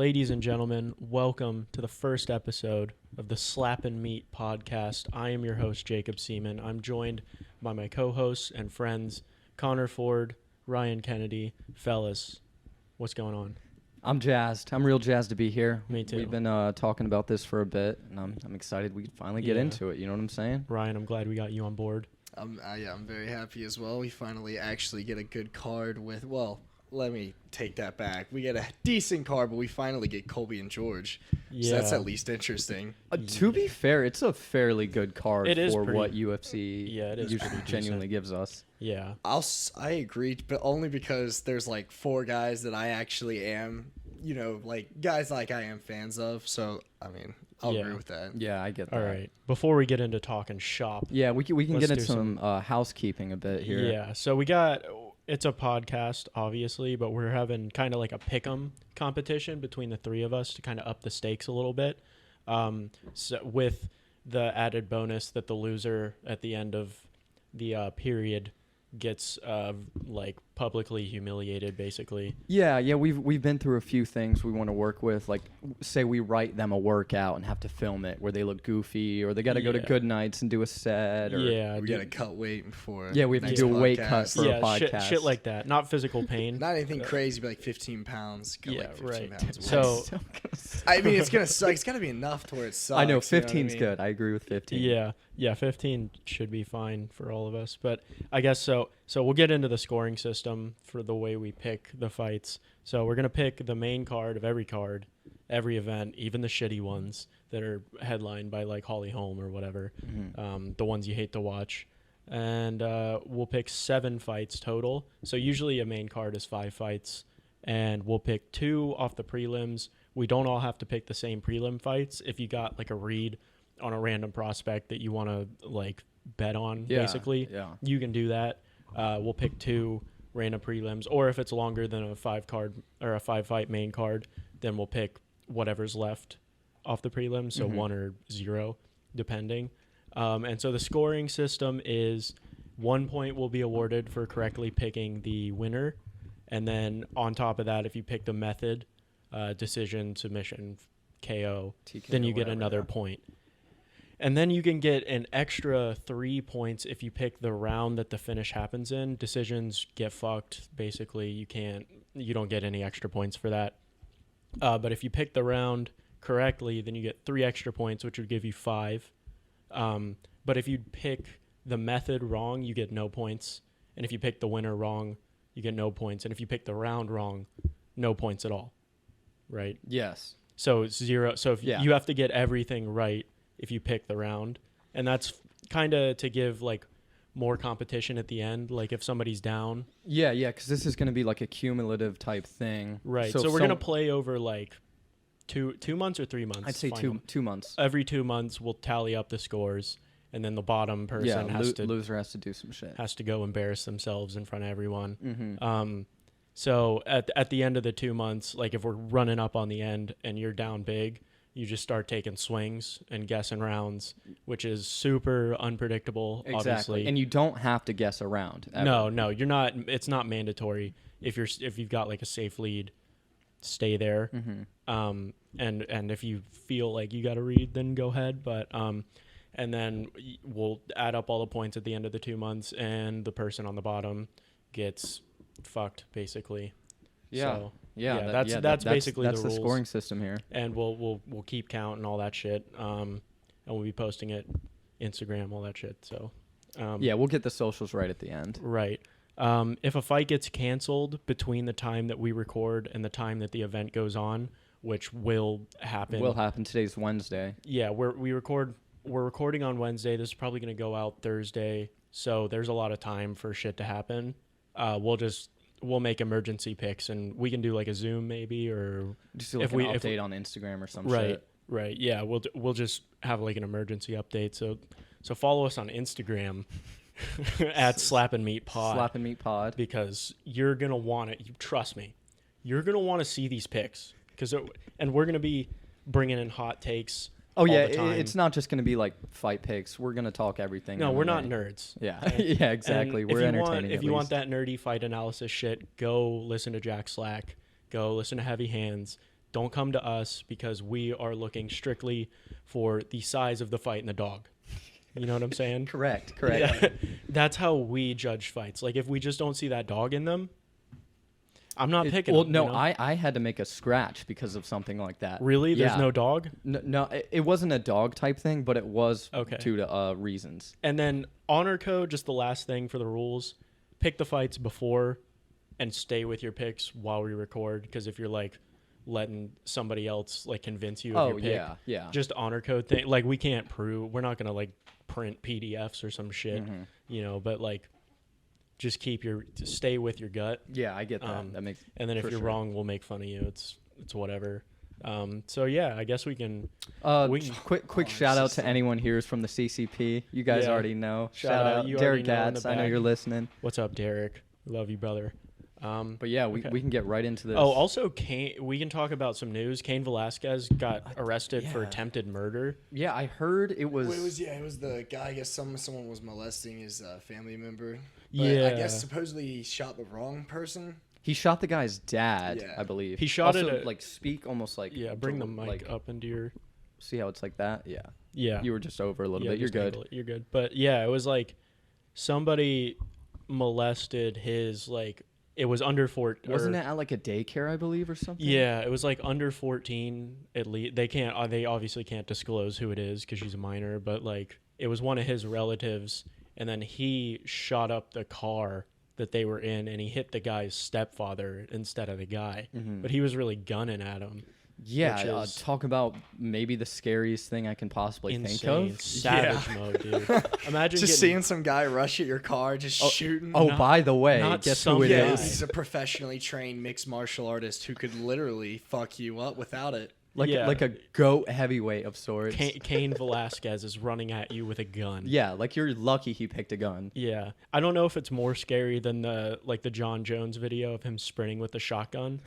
Ladies and gentlemen, welcome to the first episode of the Slappin Meat Podcast. I am your host, Jacob Seaman. I'm joined by my co-hosts and friends, Connor Ford, Ryan Kennedy. Fellas, what's going on? I'm jazzed. I'm real jazzed to be here. Me too. We've been talking about this for a bit, and I'm excited we can finally get into it. You know what I'm saying? Ryan, I'm glad we got you on board. I'm very happy as well. We finally actually get a good card with, well, let me take that back. We get a decent card, but we finally get Colby and George. Yeah. So that's at least interesting. To be fair, it's a fairly good card for what UFC usually decent. genuinely gives us. Yeah. I agree, but only because there's like 4 guys that I actually am, guys like I am fans of. So, I mean, I'll agree with that. Yeah, I get that. All right. Before we get into talking shop. Yeah, we can Let's get into do some housekeeping a bit here. Yeah. So it's a podcast, obviously, but we're having kind of like a pick'em competition between the three of us to kind of up the stakes a little bit. So with the added bonus that the loser at the end of the period gets like publicly humiliated, basically. Yeah, we've been through a few things we want to work with. Like, say we write them a workout and have to film it where they look goofy, or they got to go to Good Nights and do a set, or we got to cut weight before. Yeah, we have to do a weight cut for a podcast. Shit like that. Not physical pain. Not anything crazy, but like 15 pounds. Cut 15 pounds. So I mean, it's gonna suck. It's got to be enough to where it sucks. I know 15's good. I agree with 15. Yeah, 15 should be fine for all of us. But I guess so we'll get into the scoring system for the way we pick the fights. So we're going to pick the main card of every event, even the shitty ones that are headlined by like Holly Holm or whatever, the ones you hate to watch. And we'll pick 7 fights total. So usually a main card is 5 fights, and we'll pick 2 off the prelims. We don't all have to pick the same prelim fights. If you got like a read on a random prospect that you want to like bet on, basically, you can do that. We'll pick 2 random prelims, or if it's longer than a 5 fight main card, then we'll pick whatever's left off the prelims, so 1 or 0 depending. And so the scoring system is 1 point will be awarded for correctly picking the winner, and then on top of that, if you pick the method, decision, submission, KO, TKO, then you get another point. And then you can get an extra 3 points if you pick the round that the finish happens in. Decisions get fucked. Basically, you don't get any extra points for that. But if you pick the round correctly, then you get 3 extra points, which would give you 5. But if you pick the method wrong, you get no points. And if you pick the winner wrong, you get no points. And if you pick the round wrong, no points at all. Right? Yes. So it's 0. So if you have to get everything right if you pick the round, and that's kind of to give like more competition at the end, like if somebody's down. Yeah, because this is going to be like a cumulative type thing. Right. So we're going to play over like 2 months or 3 months. I'd say 2 months. Every 2 months we'll tally up the scores, and then the bottom person loser has to do some shit. Has to go embarrass themselves in front of everyone. So at the end of the 2 months, like if we're running up on the end and you're down big, you just start taking swings and guessing rounds, which is super unpredictable, obviously. And you don't have to guess a round. Ever. No, you're not. It's not mandatory. If you've got like a safe lead, stay there. And if you feel like you got to read, then go ahead. But and then we'll add up all the points at the end of the 2 months, and the person on the bottom gets fucked, basically. That's basically the rules. That's the scoring system here. And we'll keep count and all that shit. And we'll be posting it, Instagram, all that shit. So we'll get the socials right at the end. Right. If a fight gets canceled between the time that we record and the time that the event goes on, which will happen. Today's Wednesday. Yeah, we're recording on Wednesday. This is probably going to go out Thursday. So there's a lot of time for shit to happen. We'll make emergency picks, and we can do like a Zoom maybe, or just do like an update on Instagram or some shit. Right. Yeah, we'll just have like an emergency update. So follow us on Instagram at Slappin Meat Pod. Slappin Meat Pod. Because you're gonna want it. Trust me, you're gonna want to see these picks and we're gonna be bringing in hot takes. Oh yeah, it's not just going to be like fight picks. We're going to talk everything. No, we're not nerds. Yeah, yeah, exactly. We're entertaining. If you want that nerdy fight analysis shit, go listen to Jack Slack. Go listen to Heavy Hands. don't come to us because we are looking strictly for the size of the fight and the dog. You know what I'm saying? Correct. Yeah. That's how we judge fights. Like, if we just don't see that dog in them, I'm not picking them. No, you know? I had to make a scratch because of something like that. Really? There's Yeah. no dog? No, it wasn't a dog type thing, but it was Okay. due to reasons. And then honor code, just the last thing for the rules. Pick the fights before and stay with your picks while we record. Because if you're like letting somebody else like convince you of your pick, yeah. just honor code thing. Like, we can't prove. We're not gonna like print PDFs or some shit, you know. But like, just stay with your gut. Yeah, I get that. That makes. And then if you're wrong, we'll make fun of you. It's whatever. So yeah, I guess we can. Quick shout out to anyone here who's from the CCP. You guys already know. Shout out You Derek already know in Gatz. the I know back. you're listening. What's up, Derek? Love you, brother. But yeah, we can get right into this. Oh, also, we can talk about some news. Cain Velasquez got arrested for yeah. attempted murder. Yeah, I heard it was. It was the guy. I guess someone was molesting his family member. But Yeah. I guess supposedly he shot the wrong person. He shot the guy's dad, Yeah. I believe. He shot also, it like speak almost like. Yeah, bring the mic up into your. See how it's like that? Yeah. Yeah. You were just over a little bit. You're just good. angle it. You're good. But yeah, it was like somebody molested his like. It was under 14. Wasn't it at like a daycare, I believe, or something? Yeah, it was like under 14 at least. They obviously can't disclose who it is because she's a minor, but like it was one of his relatives, and then he shot up the car that they were in, and he hit the guy's stepfather instead of the guy. But he was really gunning at him. Yeah, which is talk about maybe the scariest thing I can possibly think insane, of. savage mode, dude. Imagine Just getting, seeing some guy rush at your car, just shooting. Oh, Not- by the way, not guess some who it guy. Yeah, is? he's a professionally trained mixed martial artist who could literally fuck you up without it. Like a goat heavyweight of sorts. Cain Velasquez is running at you with a gun. Yeah, like you're lucky he picked a gun. Yeah, I don't know if it's more scary than the John Jones video of him sprinting with the shotgun.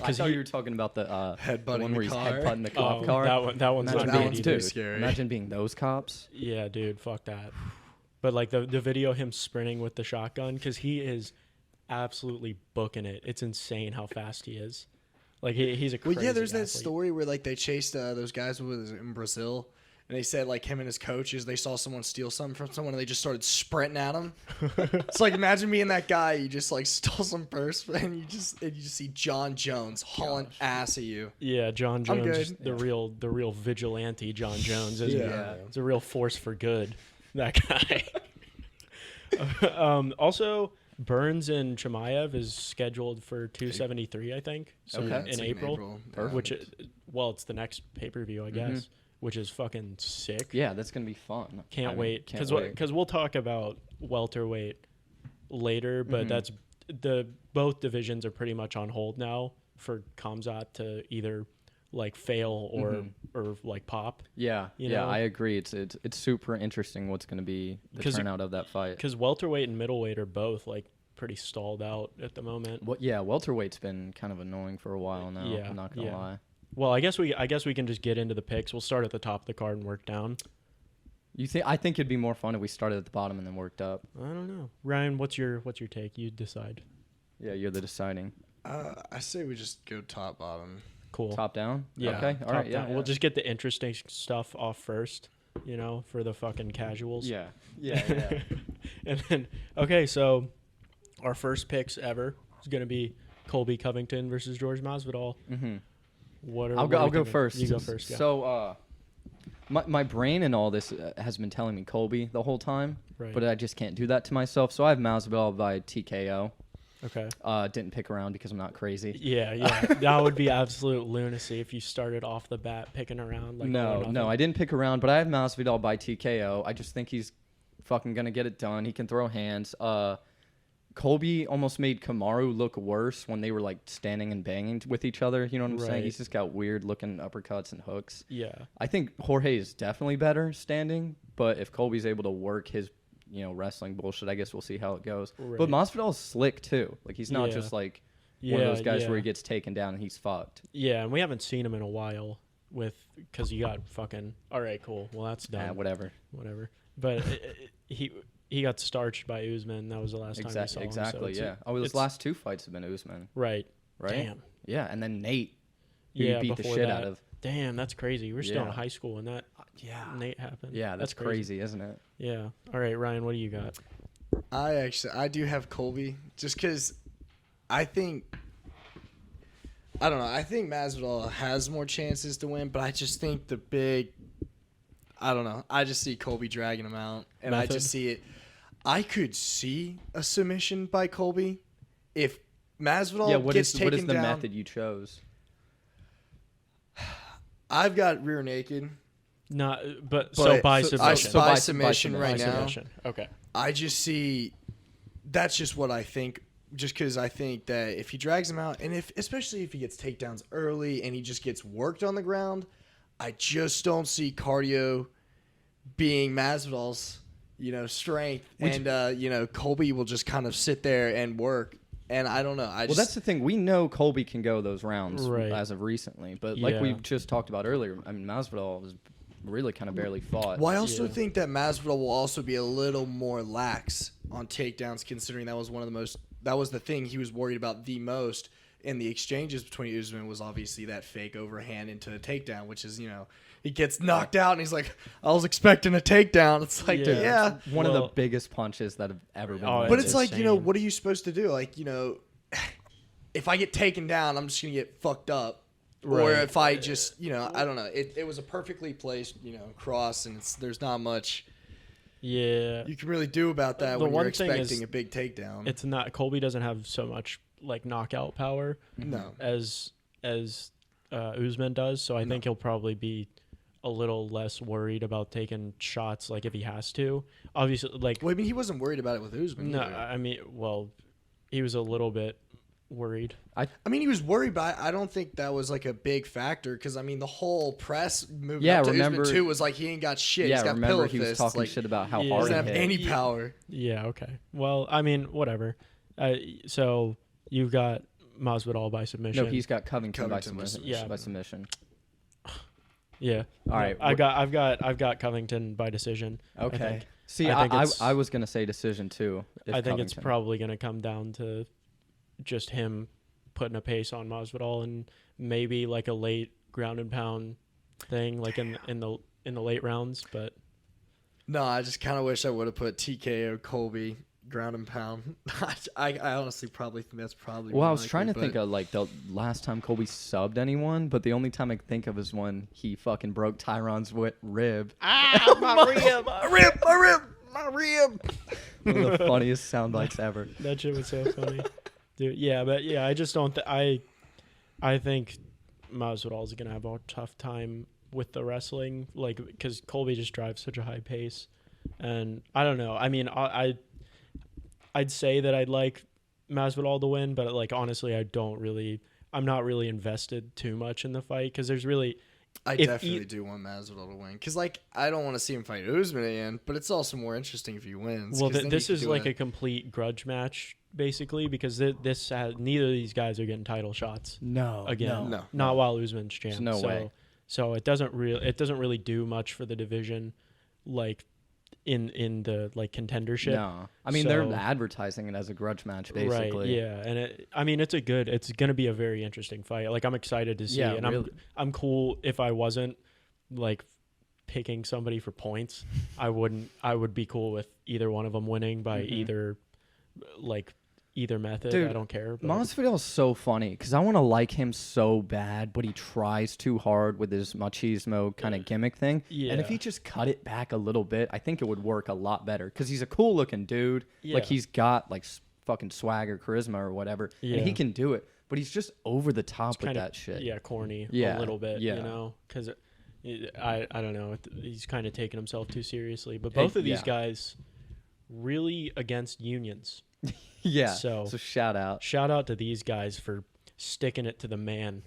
I thought you were talking about the Headbutting one where the he's car. headbutting the cop car. That one's Imagine not that being, one's good pretty either. scary. Imagine being those cops. Yeah, dude, fuck that. But like the video of him sprinting with the shotgun, because he is absolutely booking it. It's insane how fast he is. Like he's a crazy Well, yeah, there's that athlete. story where like they chased those guys in Brazil, and they said like him and his coaches, they saw someone steal something from someone, and they just started sprinting at him. It's like imagine being that guy, you just like stole some purse, and you just see John Jones hauling ass at you. Yeah, John I'm Jones, good. is the real vigilante. John Jones, isn't Yeah. he? It's a real force for good. That guy. Also, Burns and Chimaev is scheduled for 273, I think. So Okay. in It's like April, Perfect. which it's the next pay-per-view, I guess, which is fucking sick. Yeah, that's gonna be fun. Can't wait Can't wait. because we'll talk about welterweight later, but that's both divisions are pretty much on hold now for Khamzat to either like fail or like pop. Yeah, You yeah, know? I agree. It's super interesting what's gonna be the 'Cause- turnout of that fight. Because welterweight and middleweight are both like pretty stalled out at the moment. Welterweight's been kind of annoying for a while now. Yeah, I'm not gonna yeah. lie. Well, I guess we can just get into the picks. We'll start at the top of the card and work down. I think it'd be more fun if we started at the bottom and then worked up. I don't know. Ryan, what's your take? You decide. Yeah, you're the deciding. I say we just go top bottom. Cool. Top down. Yeah. Okay. All right. top Yeah. down. We'll just get the interesting stuff off first, for the fucking casuals. Yeah. Yeah. And then, okay, so our first picks ever is going to be Colby Covington versus George Masvidal. Mm-hmm. I'll go first. You go first. Yeah. So, my brain and all this has been telling me Colby the whole time, Right. but I just can't do that to myself. So I have Masvidal by TKO. Okay. Didn't pick around because I'm not crazy. Yeah. That would be absolute lunacy if you started off the bat picking around. Like No, I didn't pick around, but I have Masvidal by TKO. I just think he's fucking gonna get it done. He can throw hands. Colby almost made Kamaru look worse when they were like standing and banging with each other. You know what I'm saying? Right. He's just got weird looking uppercuts and hooks. Yeah. I think Jorge is definitely better standing, but if Colby's able to work his, wrestling bullshit, I guess we'll see how it goes. Right. But Masvidal's slick too. Like he's not Yeah. just like one of those guys where yeah. he gets taken down and he's fucked. Yeah, and we haven't seen him in a while because you got fucking. All right, cool. Well, that's done. Whatever. But he got starched by Usman. That was the last time we saw him. Exactly. So Yeah. His last two fights have been Usman. Right. Right. Damn. Yeah, and then Nate. who you beat the before shit that. out of. Damn, that's crazy. We were still in Yeah. high school when that Yeah. Nate happened. Yeah, that's crazy, isn't it? Yeah. All right, Ryan, what do you got? I do have Colby just because I think I don't know. I think Masvidal has more chances to win, but I just think I don't know. I just see Colby dragging him out, and I Method? just see it. I could see a submission by Colby if Masvidal Yeah, what gets is taken the down. method you chose? I've got rear naked. Not, but But so by so- submission. by by submission submission. right By now. submission. Okay. I just see. That's just what I think. Just because I think that if he drags him out, and especially if he gets takedowns early and he just gets worked on the ground, I just don't see cardio being Masvidal's, strength, and Colby will just kind of sit there and work. And I don't know. Well, that's the thing. We know Colby can go those rounds Right. as of recently, but like we Yeah. just talked about earlier, I mean, Masvidal was really kind of barely fought. Well, I also Yeah. think that Masvidal will also be a little more lax on takedowns, considering that was the thing he was worried about the most in the exchanges between Usman was obviously that fake overhand into a takedown, which is, he gets knocked out and he's like, I was expecting a takedown. It's like, Yeah. yeah. One of the Well- biggest punches that have ever been. Oh, landed. But It's it's like, insane. what are you supposed to do? Like, if I get taken down, I'm just going to get fucked up. Or Right. if I just, I don't know. It was a perfectly placed, cross, and there's not much Yeah. you can really do about that The when you're one thing is- expecting a big takedown. It's not, Colby doesn't have so much like knockout power No. as Usman does, so I think he'll probably be a little less worried about taking shots, like if he has to. Obviously, like Well, I mean, he wasn't worried about it with Usman. no, either. I mean, well, he was a little bit worried. I mean, he was worried, but I don't think that was like a big factor because I mean, the whole press movement Yeah, up to remember- Usman too was like he ain't got shit. Yeah, He's got remember pillow he was fists. talking like, shit about how Yeah. He hard doesn't he have hit. any power. Yeah. Okay. Well, I mean, whatever. So you've got Masvidal by submission. No, he's got Covington by Covington by submission. submission. By submission. Yeah. All right, I've got Covington by decision. I Okay. think. See, I think it's- I was gonna say decision too. if I think it's Covington. probably going to come down to just him putting a pace on Masvidal and maybe like a late ground and pound thing, like in the late rounds. But No, I just kind of wish I would have put TKO Colby ground and pound. I honestly probably think that's probably. Well, I more was trying to likely, think but- of like the last time Colby subbed anyone, but the only time I can think of is when he fucking broke Tyron's rib. my rib. my rib. One of the funniest sound bites ever. That shit was so funny, dude. Yeah, but yeah, I just don't. I think Masvidal is gonna have a tough time with the wrestling, like because Colby just drives such a high pace, and I don't know. I mean, I'd say that I'd like Masvidal to win, but like honestly, I'm not really invested too much in the fight because there's really. I If definitely do want Masvidal to win because, like, I don't want to see him fight Usman again, but it's also more interesting if he wins. Well, 'cause then this he is could do like a complete grudge match, basically, because neither of these guys are getting title shots No, again. No. Not while Usman's champ. There's no way. So it doesn't really do much for the division, like in the like contendership. No, I mean they're So- advertising it as a grudge match, basically. Right. Yeah, and it's gonna be a very interesting fight. Like I'm excited to see, Yeah, and really. I'm cool if I wasn't like picking somebody for points. I would be cool with either one of them winning by either method. Dude, I don't care. But Masvidal's so funny because I want to like him so bad, but he tries too hard with his machismo kind of gimmick thing. Yeah. And if he just cut it back a little bit, I think it would work a lot better because he's a cool looking dude. Like Yeah. he's got like fucking swagger, charisma, or whatever, and Yeah. he can do it. But he's just over the top with kinda, that shit. Yeah, corny Yeah, a little bit. yeah. You know, because I don't know. He's kind of taking himself too seriously. But both of these yeah. guys really against unions. Yeah. So- So shout out. Shout out to these guys for sticking it to the man.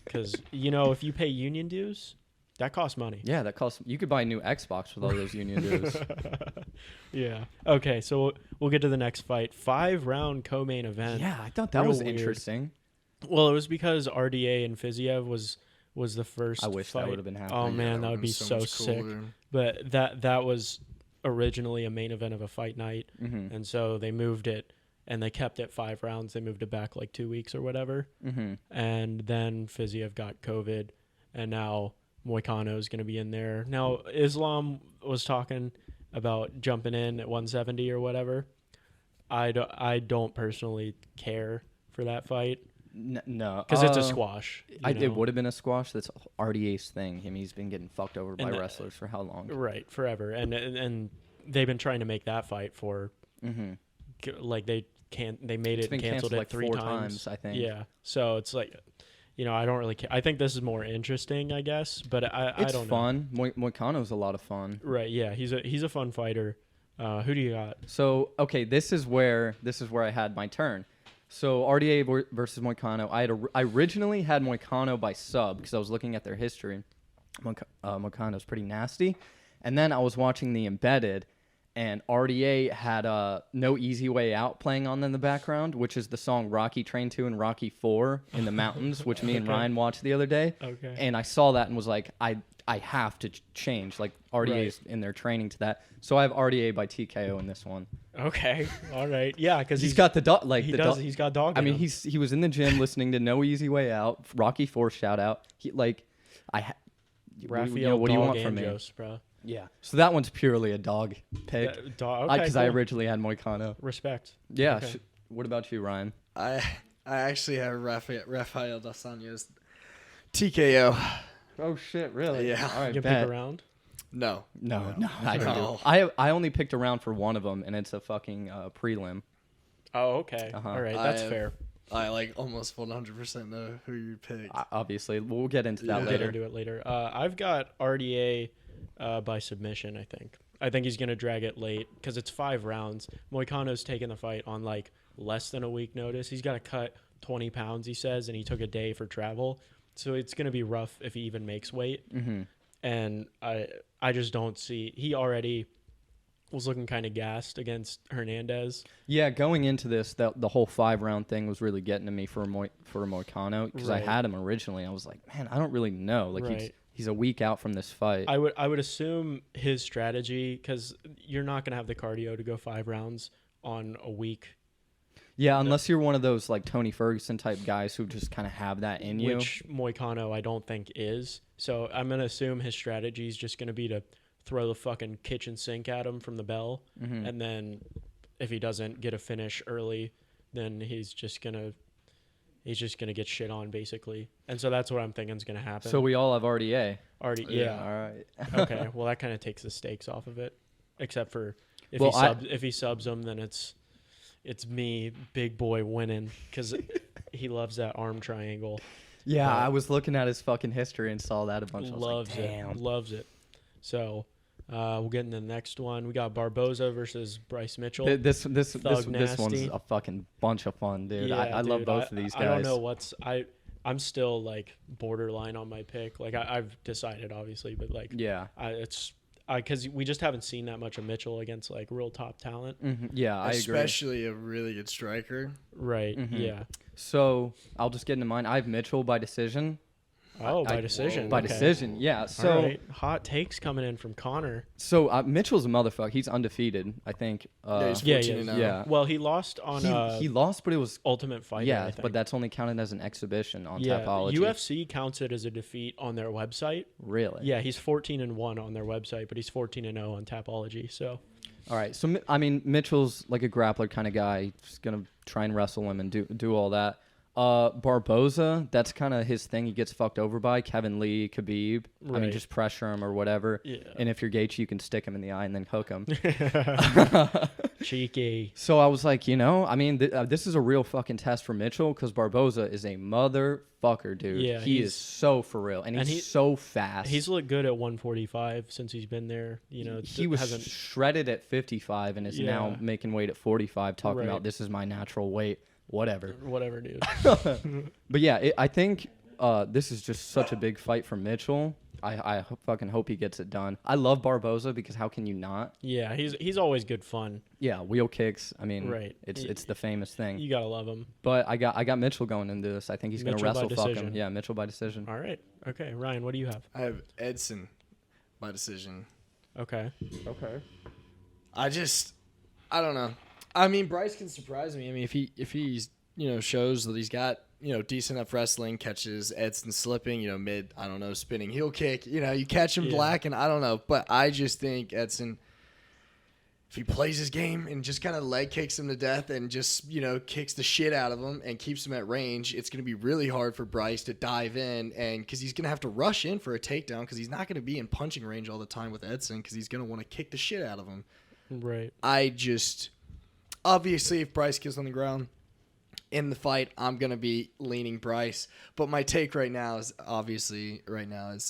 Because, if you pay union dues, that costs money. Yeah, that costs. You could buy a new Xbox with all those union dues. Yeah. Okay, so we'll get to the next fight. 5-round co-main event. Yeah, I thought that Real was weird. interesting. Well, it was because RDA and Fiziev was the first I wish that fight. would have been happening. Oh, man, that would would've be been so much sick. cooler. But that was originally a main event of a fight night. Mhm. And so they moved it. and they kept it 5 rounds. They moved it back like 2 weeks or whatever. Mm-hmm. And then Fiziev got COVID, and now Moicano is going to be in there. Now, Islam was talking about jumping in at 170 or whatever. I don't personally care for that fight. No. Because it's a squash. It would have been a squash. That's RDA's thing. I mean, he's been getting fucked over by wrestlers for how long? Right, forever. And they've been trying to make that fight for, like, they made it and canceled it like 3 4 times, I think. Yeah. So it's like, I don't really care. I think this is more interesting, I guess, but I don't know. It's fun. Moicano's a lot of fun. Right, yeah. He's a fun fighter. Who do you got? So, okay, this is where I had my turn. So, RDA versus Moicano. I originally had Moicano by sub because I was looking at their history. Moicano's pretty nasty. And then I was watching the Embedded, and RDA had No Easy Way Out playing on in the background, which is the song Rocky Train 2 and Rocky 4 in the mountains, which me and Ryan watched the other day. Okay. And I saw that and was like, I have to change. Like, RDA's in their training to that. So I have RDA by TKO in this one. Okay. All right. Yeah, because he's got the dog. Like he's got dog. I mean, he was in the gym listening to No Easy Way Out, Rocky 4 shout out. Raphael, what do you want Dog from me? Anjos, bro. Yeah. So that one's purely a dog pick. Okay, Because I originally had Moicano. Respect. Yeah. Okay. What about you, Ryan? I actually have Rafael dos Anjos TKO. Oh shit! Really? Yeah. All right. You bet. pick around. No. I don't No. do. I only picked a round for one of them, and it's a fucking prelim. Oh, okay. Uh-huh. All right. That's fair. I like almost 100% know who you picked. Obviously, we'll get into that We'll later. get into it later. I've got RDA by submission, I think. I think he's going to drag it late because it's 5 rounds. Moicano's taking the fight on like less than a week notice. He's got to cut 20 pounds, he says, and he took a day for travel. So it's going to be rough if he even makes weight. Mm-hmm. And I just don't see. He already was looking kind of gassed against Hernandez. Yeah, going into this, the whole 5-round thing was really getting to me for Moicano because Right. I had him originally. I was like, man, I don't really know. Like Right. he's a week out from this fight. I would assume his strategy, because you're not going to have the cardio to go 5 rounds on a week. Yeah, unless you're one of those like Tony Ferguson type guys who just kind of have that in you. Which Moicano I don't think is. So I'm going to assume his strategy is just going to be to throw the fucking kitchen sink at him from the bell. Mm-hmm. And then if he doesn't get a finish early, then he's just going to get shit on basically. And so that's what I'm thinking is going to happen. So we all have RDA. Already, yeah. All right. Okay, well that kind of takes the stakes off of it. Except for if he subs him, then it's me, big boy, winning because he loves that arm triangle. Yeah, I was looking at his fucking history and saw that a bunch. Loves it. So we'll get into the next one. We got Barboza versus Bryce Mitchell. This one's Nasty. a fucking bunch of fun, dude. Yeah, I love both of these guys. I don't know I'm still like borderline on my pick. Like I've decided obviously, but like Yeah. because we just haven't seen that much of Mitchell against like real top talent. Mm-hmm. Yeah, I agree. Especially a really good striker. Right. Mm-hmm. Yeah. So I'll just get into mine. I have Mitchell by decision. Oh, by decision. By Okay. decision, yeah. All So, right. Hot takes coming in from Connor. Mitchell's a motherfucker. He's undefeated, I think. He's yeah, 14 and yeah. 0. Yeah. Well, he lost on He lost, but it was Ultimate Fighter. yeah, I think. but that's only counted as an exhibition on yeah. Tapology. UFC counts it as a defeat on their website. Really? Yeah, he's 14-1 on their website, but he's 14-0 on Tapology. So. All right. So I mean, Mitchell's like a grappler kind of guy. He's gonna try and wrestle him and do all that. Barboza, that's kind of his thing. He gets fucked over by Kevin Lee, Khabib. I mean, Right. just pressure him or whatever. Yeah. And if you're Gaethje, you can stick him in the eye and then hook him. Cheeky. So I was like, I mean, this is a real fucking test for Mitchell because Barboza is a motherfucker, dude. Yeah, he is so for real, and he's so fast. He's looked good at 145 since he's been there. He was shredded at 55 and is now Yeah. making weight at 45, talking Right. about this is my natural weight. Whatever, dude. But yeah, I think this is just such a big fight for Mitchell. I fucking hope he gets it done. I love Barboza because how can you not? Yeah, he's always good fun. Yeah, wheel kicks. I mean, Right. It's the famous thing. You gotta love him. But I got Mitchell going into this. I think he's gonna Mitchell by wrestle fuck him. decision. Yeah, Mitchell by decision. All right. Okay, Ryan, what do you have? I have Edson by decision. Okay. Okay. I don't know. I mean, Bryce can surprise me. I mean, if he's shows that he's got decent enough wrestling, catches Edson slipping, mid, I don't know, spinning heel kick, you catch him lacking, I don't know, but I just think Edson, if he plays his game and just kind of leg kicks him to death and just kicks the shit out of him and keeps him at range, it's going to be really hard for Bryce to dive in, and because he's going to have to rush in for a takedown because he's not going to be in punching range all the time with Edson because he's going to want to kick the shit out of him. Right. Obviously, if Bryce gets on the ground in the fight, I'm going to be leaning Bryce. But my take right now is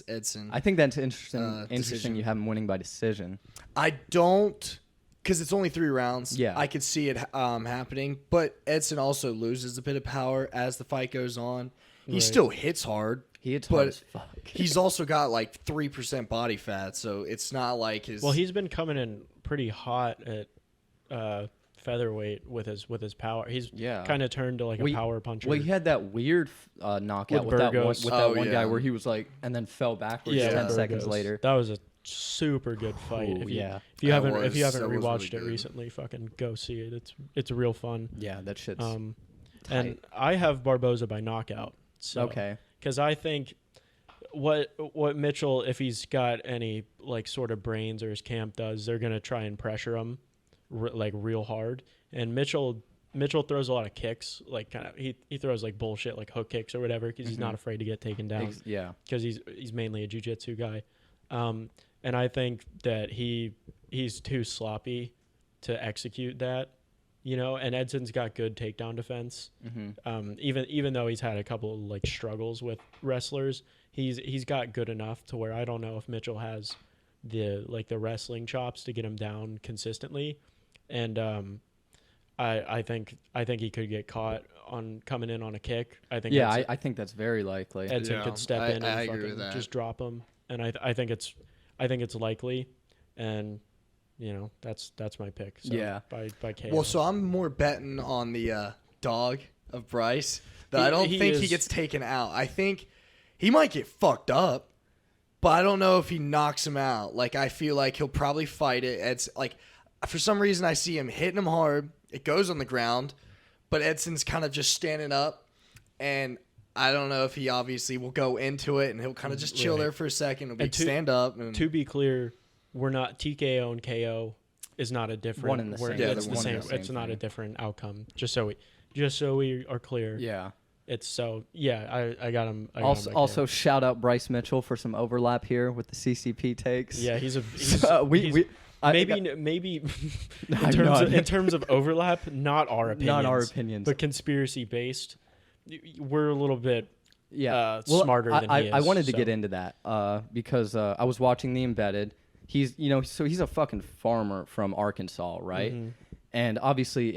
Edson. I think that's interesting. Decision. Interesting you have him winning by decision. I don't, because it's only 3 rounds. Yeah. I could see it happening. But Edson also loses a bit of power as the fight goes on. He still hits hard. He hits hard as fuck. He's also got like 3% body fat, so it's not like his... Well, he's been coming in pretty hot at featherweight with his power. He's kind of turned to like a power puncher. Well, he had that weird knockout with that one guy where he was like, and then fell backwards 10 seconds later. That was a super good fight. Ooh, if you haven't rewatched it recently, fucking go see it. It's real fun. Yeah, that shit's and I have Barboza by knockout. So, okay. Because I think what Mitchell, if he's got any like sort of brains or his camp does, they're gonna try and pressure him like real hard. And Mitchell throws a lot of kicks, like kind of he throws like bullshit like hook kicks or whatever because he's not afraid to get taken down. Because he's mainly a jiu-jitsu guy. And I think that he's too sloppy to execute that. And Edson's got good takedown defense. Even though he's had a couple of like struggles with wrestlers, he's got good enough to where I don't know if Mitchell has the wrestling chops to get him down consistently. And I think he could get caught on coming in on a kick. I think I think that's very likely. Edson could step in and agree with that. just drop him, and I think it's likely, and that's my pick. So by KO. Well, so I'm more betting on the dog of Bryce. I don't think he gets taken out. I think he might get fucked up, but I don't know if he knocks him out. Like I feel like he'll probably fight it. It's like for some reason I see him hitting him hard. It goes on the ground, but Edson's kind of just standing up, and I don't know if he obviously will go into it and he'll kind of just chill there for a second. It'll be stand up. And to be clear, we're not TKO and KO is not a different one in the same. It's the same. It's not a different outcome. Just so we are clear. Yeah. It's so I got him. Also, shout out Bryce Mitchell for some overlap here with the CCP takes. Yeah, he's maybe in terms of overlap, not our opinions, but conspiracy based. We're a little bit smarter than he is. I wanted to get into that because I was watching The Embedded. He's a fucking farmer from Arkansas, right? Mm-hmm. And obviously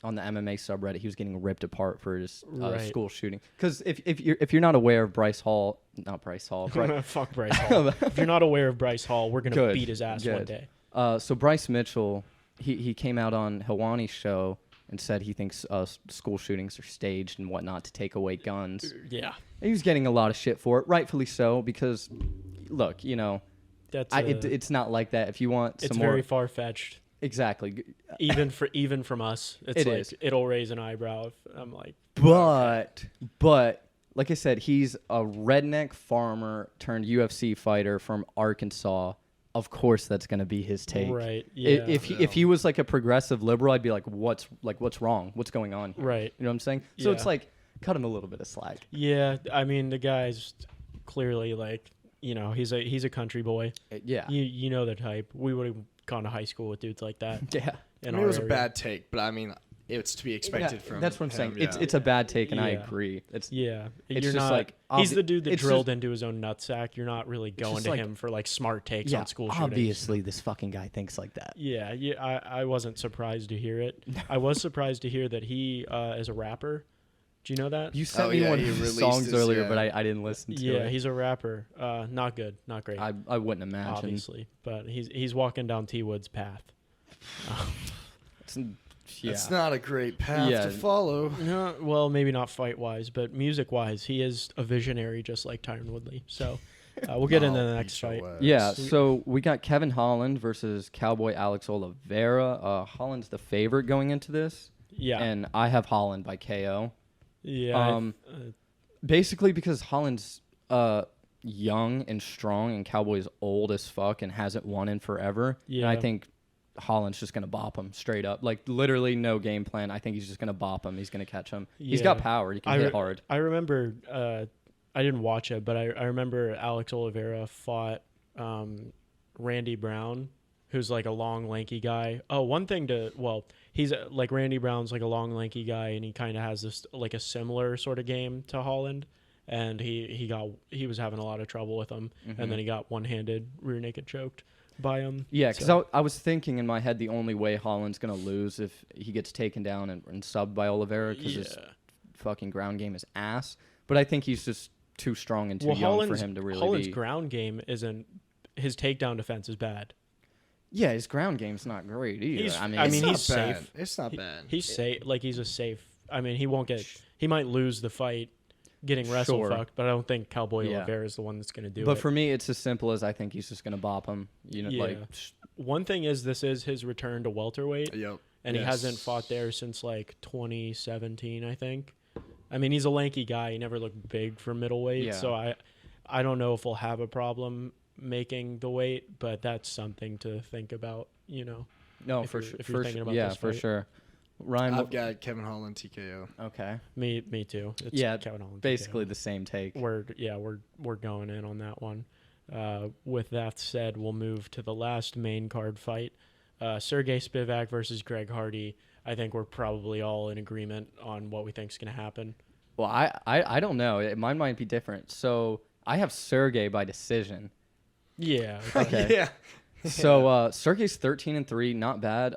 on the MMA subreddit, he was getting ripped apart for his school shooting. Because if you're not aware of Bryce Hall, fuck Bryce Hall. If you're not aware of Bryce Hall, we're gonna beat his ass one day. So Bryce Mitchell, he came out on Helwani's show and said he thinks school shootings are staged and whatnot to take away guns. Yeah, he was getting a lot of shit for it, rightfully so. Because look, it's not like that. If you want, it's very far fetched. Exactly. Even from us, it'll raise an eyebrow. If I'm like, but like I said, he's a redneck farmer turned UFC fighter from Arkansas. Of course, that's gonna be his take. Right. Yeah. If he was like a progressive liberal, I'd be like, what's wrong? What's going on here? Right. You know what I'm saying? So it's like, cut him a little bit of slack. Yeah. I mean, the guy's clearly like, he's a country boy. Yeah. You know the type. We would have gone to high school with dudes like that. Yeah. It was a bad take, but I mean, it's to be expected from. That's what I'm saying. Yeah. It's a bad take, and I agree. It's you're just not, like he's the dude that drilled into his own nutsack. You're not really going to him for like smart takes on school shootings. Obviously, this fucking guy thinks like that. Yeah. I wasn't surprised to hear it. I was surprised to hear that he is a rapper. Do you know that? You sent me one of his songs earlier, but I didn't listen to it. Yeah, he's a rapper. Not good, not great. I wouldn't imagine. Obviously, but he's walking down T Wood's path. It's not a great path to follow. No, well, maybe not fight wise, but music wise, he is a visionary, just like Tyron Woodley. So We'll get into Oh, the next beat your fight. ass. Yeah, so we got Kevin Holland versus Cowboy Alex Oliveira. Holland's the favorite going into this. Yeah. And I have Holland by KO. Yeah. Basically because Holland's young and strong and Cowboy's old as fuck and hasn't won in forever. Yeah. And I think Holland's just going to bop him straight up. Like, literally no game plan. I think he's just going to bop him. He's going to catch him. He's got power. He can hit hard. I remember, I didn't watch it, but I remember Alex Oliveira fought Randy Brown, who's like a long, lanky guy. Oh, he's like Randy Brown's like a long, lanky guy, and he kind of has this like a similar sort of game to Holland. And he was having a lot of trouble with him, and then he got one-handed rear naked choked by him. Yeah, because I was thinking in my head the only way Holland's going to lose if he gets taken down and subbed by Oliveira because his fucking ground game is ass. But I think he's just too strong and too young for him to really Holland's ground game isn't – his takedown defense is bad. Yeah, his ground game's not great either. He's safe. It's not bad. He's safe. Like, he's a safe – I mean, he won't get – he might lose the fight getting wrestle fucked, but I don't think Cowboy Oliveira is the one that's going to do it. But for me, it's as simple as I think he's just going to bop him. One thing is this is his return to welterweight. Yep. And he hasn't fought there since like 2017, I think. I mean, he's a lanky guy. He never looked big for middleweight. Yeah. So I don't know if we'll have a problem making the weight, but that's something to think about, you know. No, if for you're sure. thinking about this for fight. Sure. Ryan, I've got Kevin Holland TKO. Okay. Me too. It's Kevin Holland, basically TKO. the same take. We're going in on that one. With that said, we'll move to the last main card fight. Sergey Spivak versus Greg Hardy. I think we're probably all in agreement on what we think is going to happen. Well, I don't know. Mine might be different. So I have Sergey by decision. Yeah. Okay. Yeah. So Sergey's 13-3, not bad.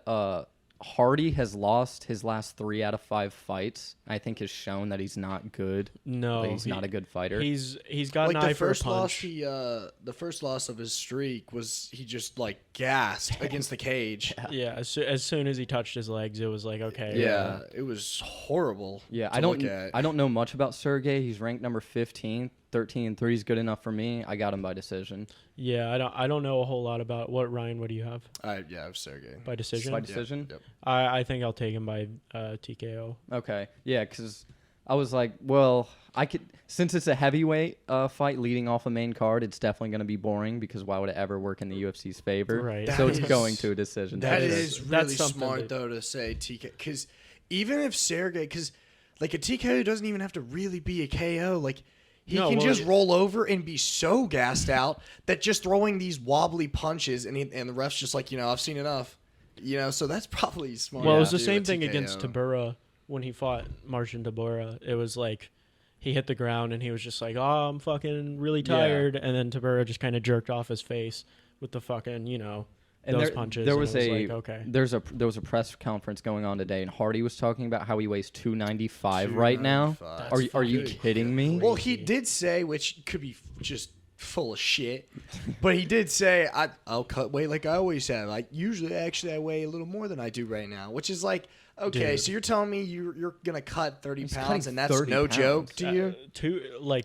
Hardy has lost his last 3 out of 5 fights. I think has shown that he's not good. No, he's not a good fighter. He's got an eye for a punch. The first loss of his streak was he just like gasped against the cage. Yeah, as soon as he touched his legs, it was like, okay. Yeah, it was horrible. Yeah, I don't know much about Sergey. He's ranked number 15. 13-3 is good enough for me. I got him by decision. Yeah, I don't know a whole lot about Ryan. What do you have? I have Sergey By decision. By decision. Yep. I think I'll take him by TKO. Okay. Yeah, because I was like, well, I could since it's a heavyweight fight leading off a main card, it's definitely going to be boring because why would it ever work in the UFC's favor? Right. So it's going to a decision. That is really something smart though to say TKO because even if Sergey, because like a TKO doesn't even have to really be a KO, like. He can just roll over and be so gassed out that just throwing these wobbly punches and the ref's just like, I've seen enough. So that's probably smart. Well, it was the same thing against Tabura when he fought Marcin Tabura. It was like he hit the ground and he was just like, oh, I'm fucking really tired. And then Tabura just kind of jerked off his face with the fucking, and those punches. There was okay. There was a press conference going on today, and Hardy was talking about how he weighs 295 right now. Are you kidding me? Well, he did say, which could be just full of shit, but he did say, I'll cut weight like I always have. Like usually, I weigh a little more than I do right now, which is like, okay, dude. So you're telling me you're gonna cut 30 He's pounds, and that's 30 no pounds. joke to you?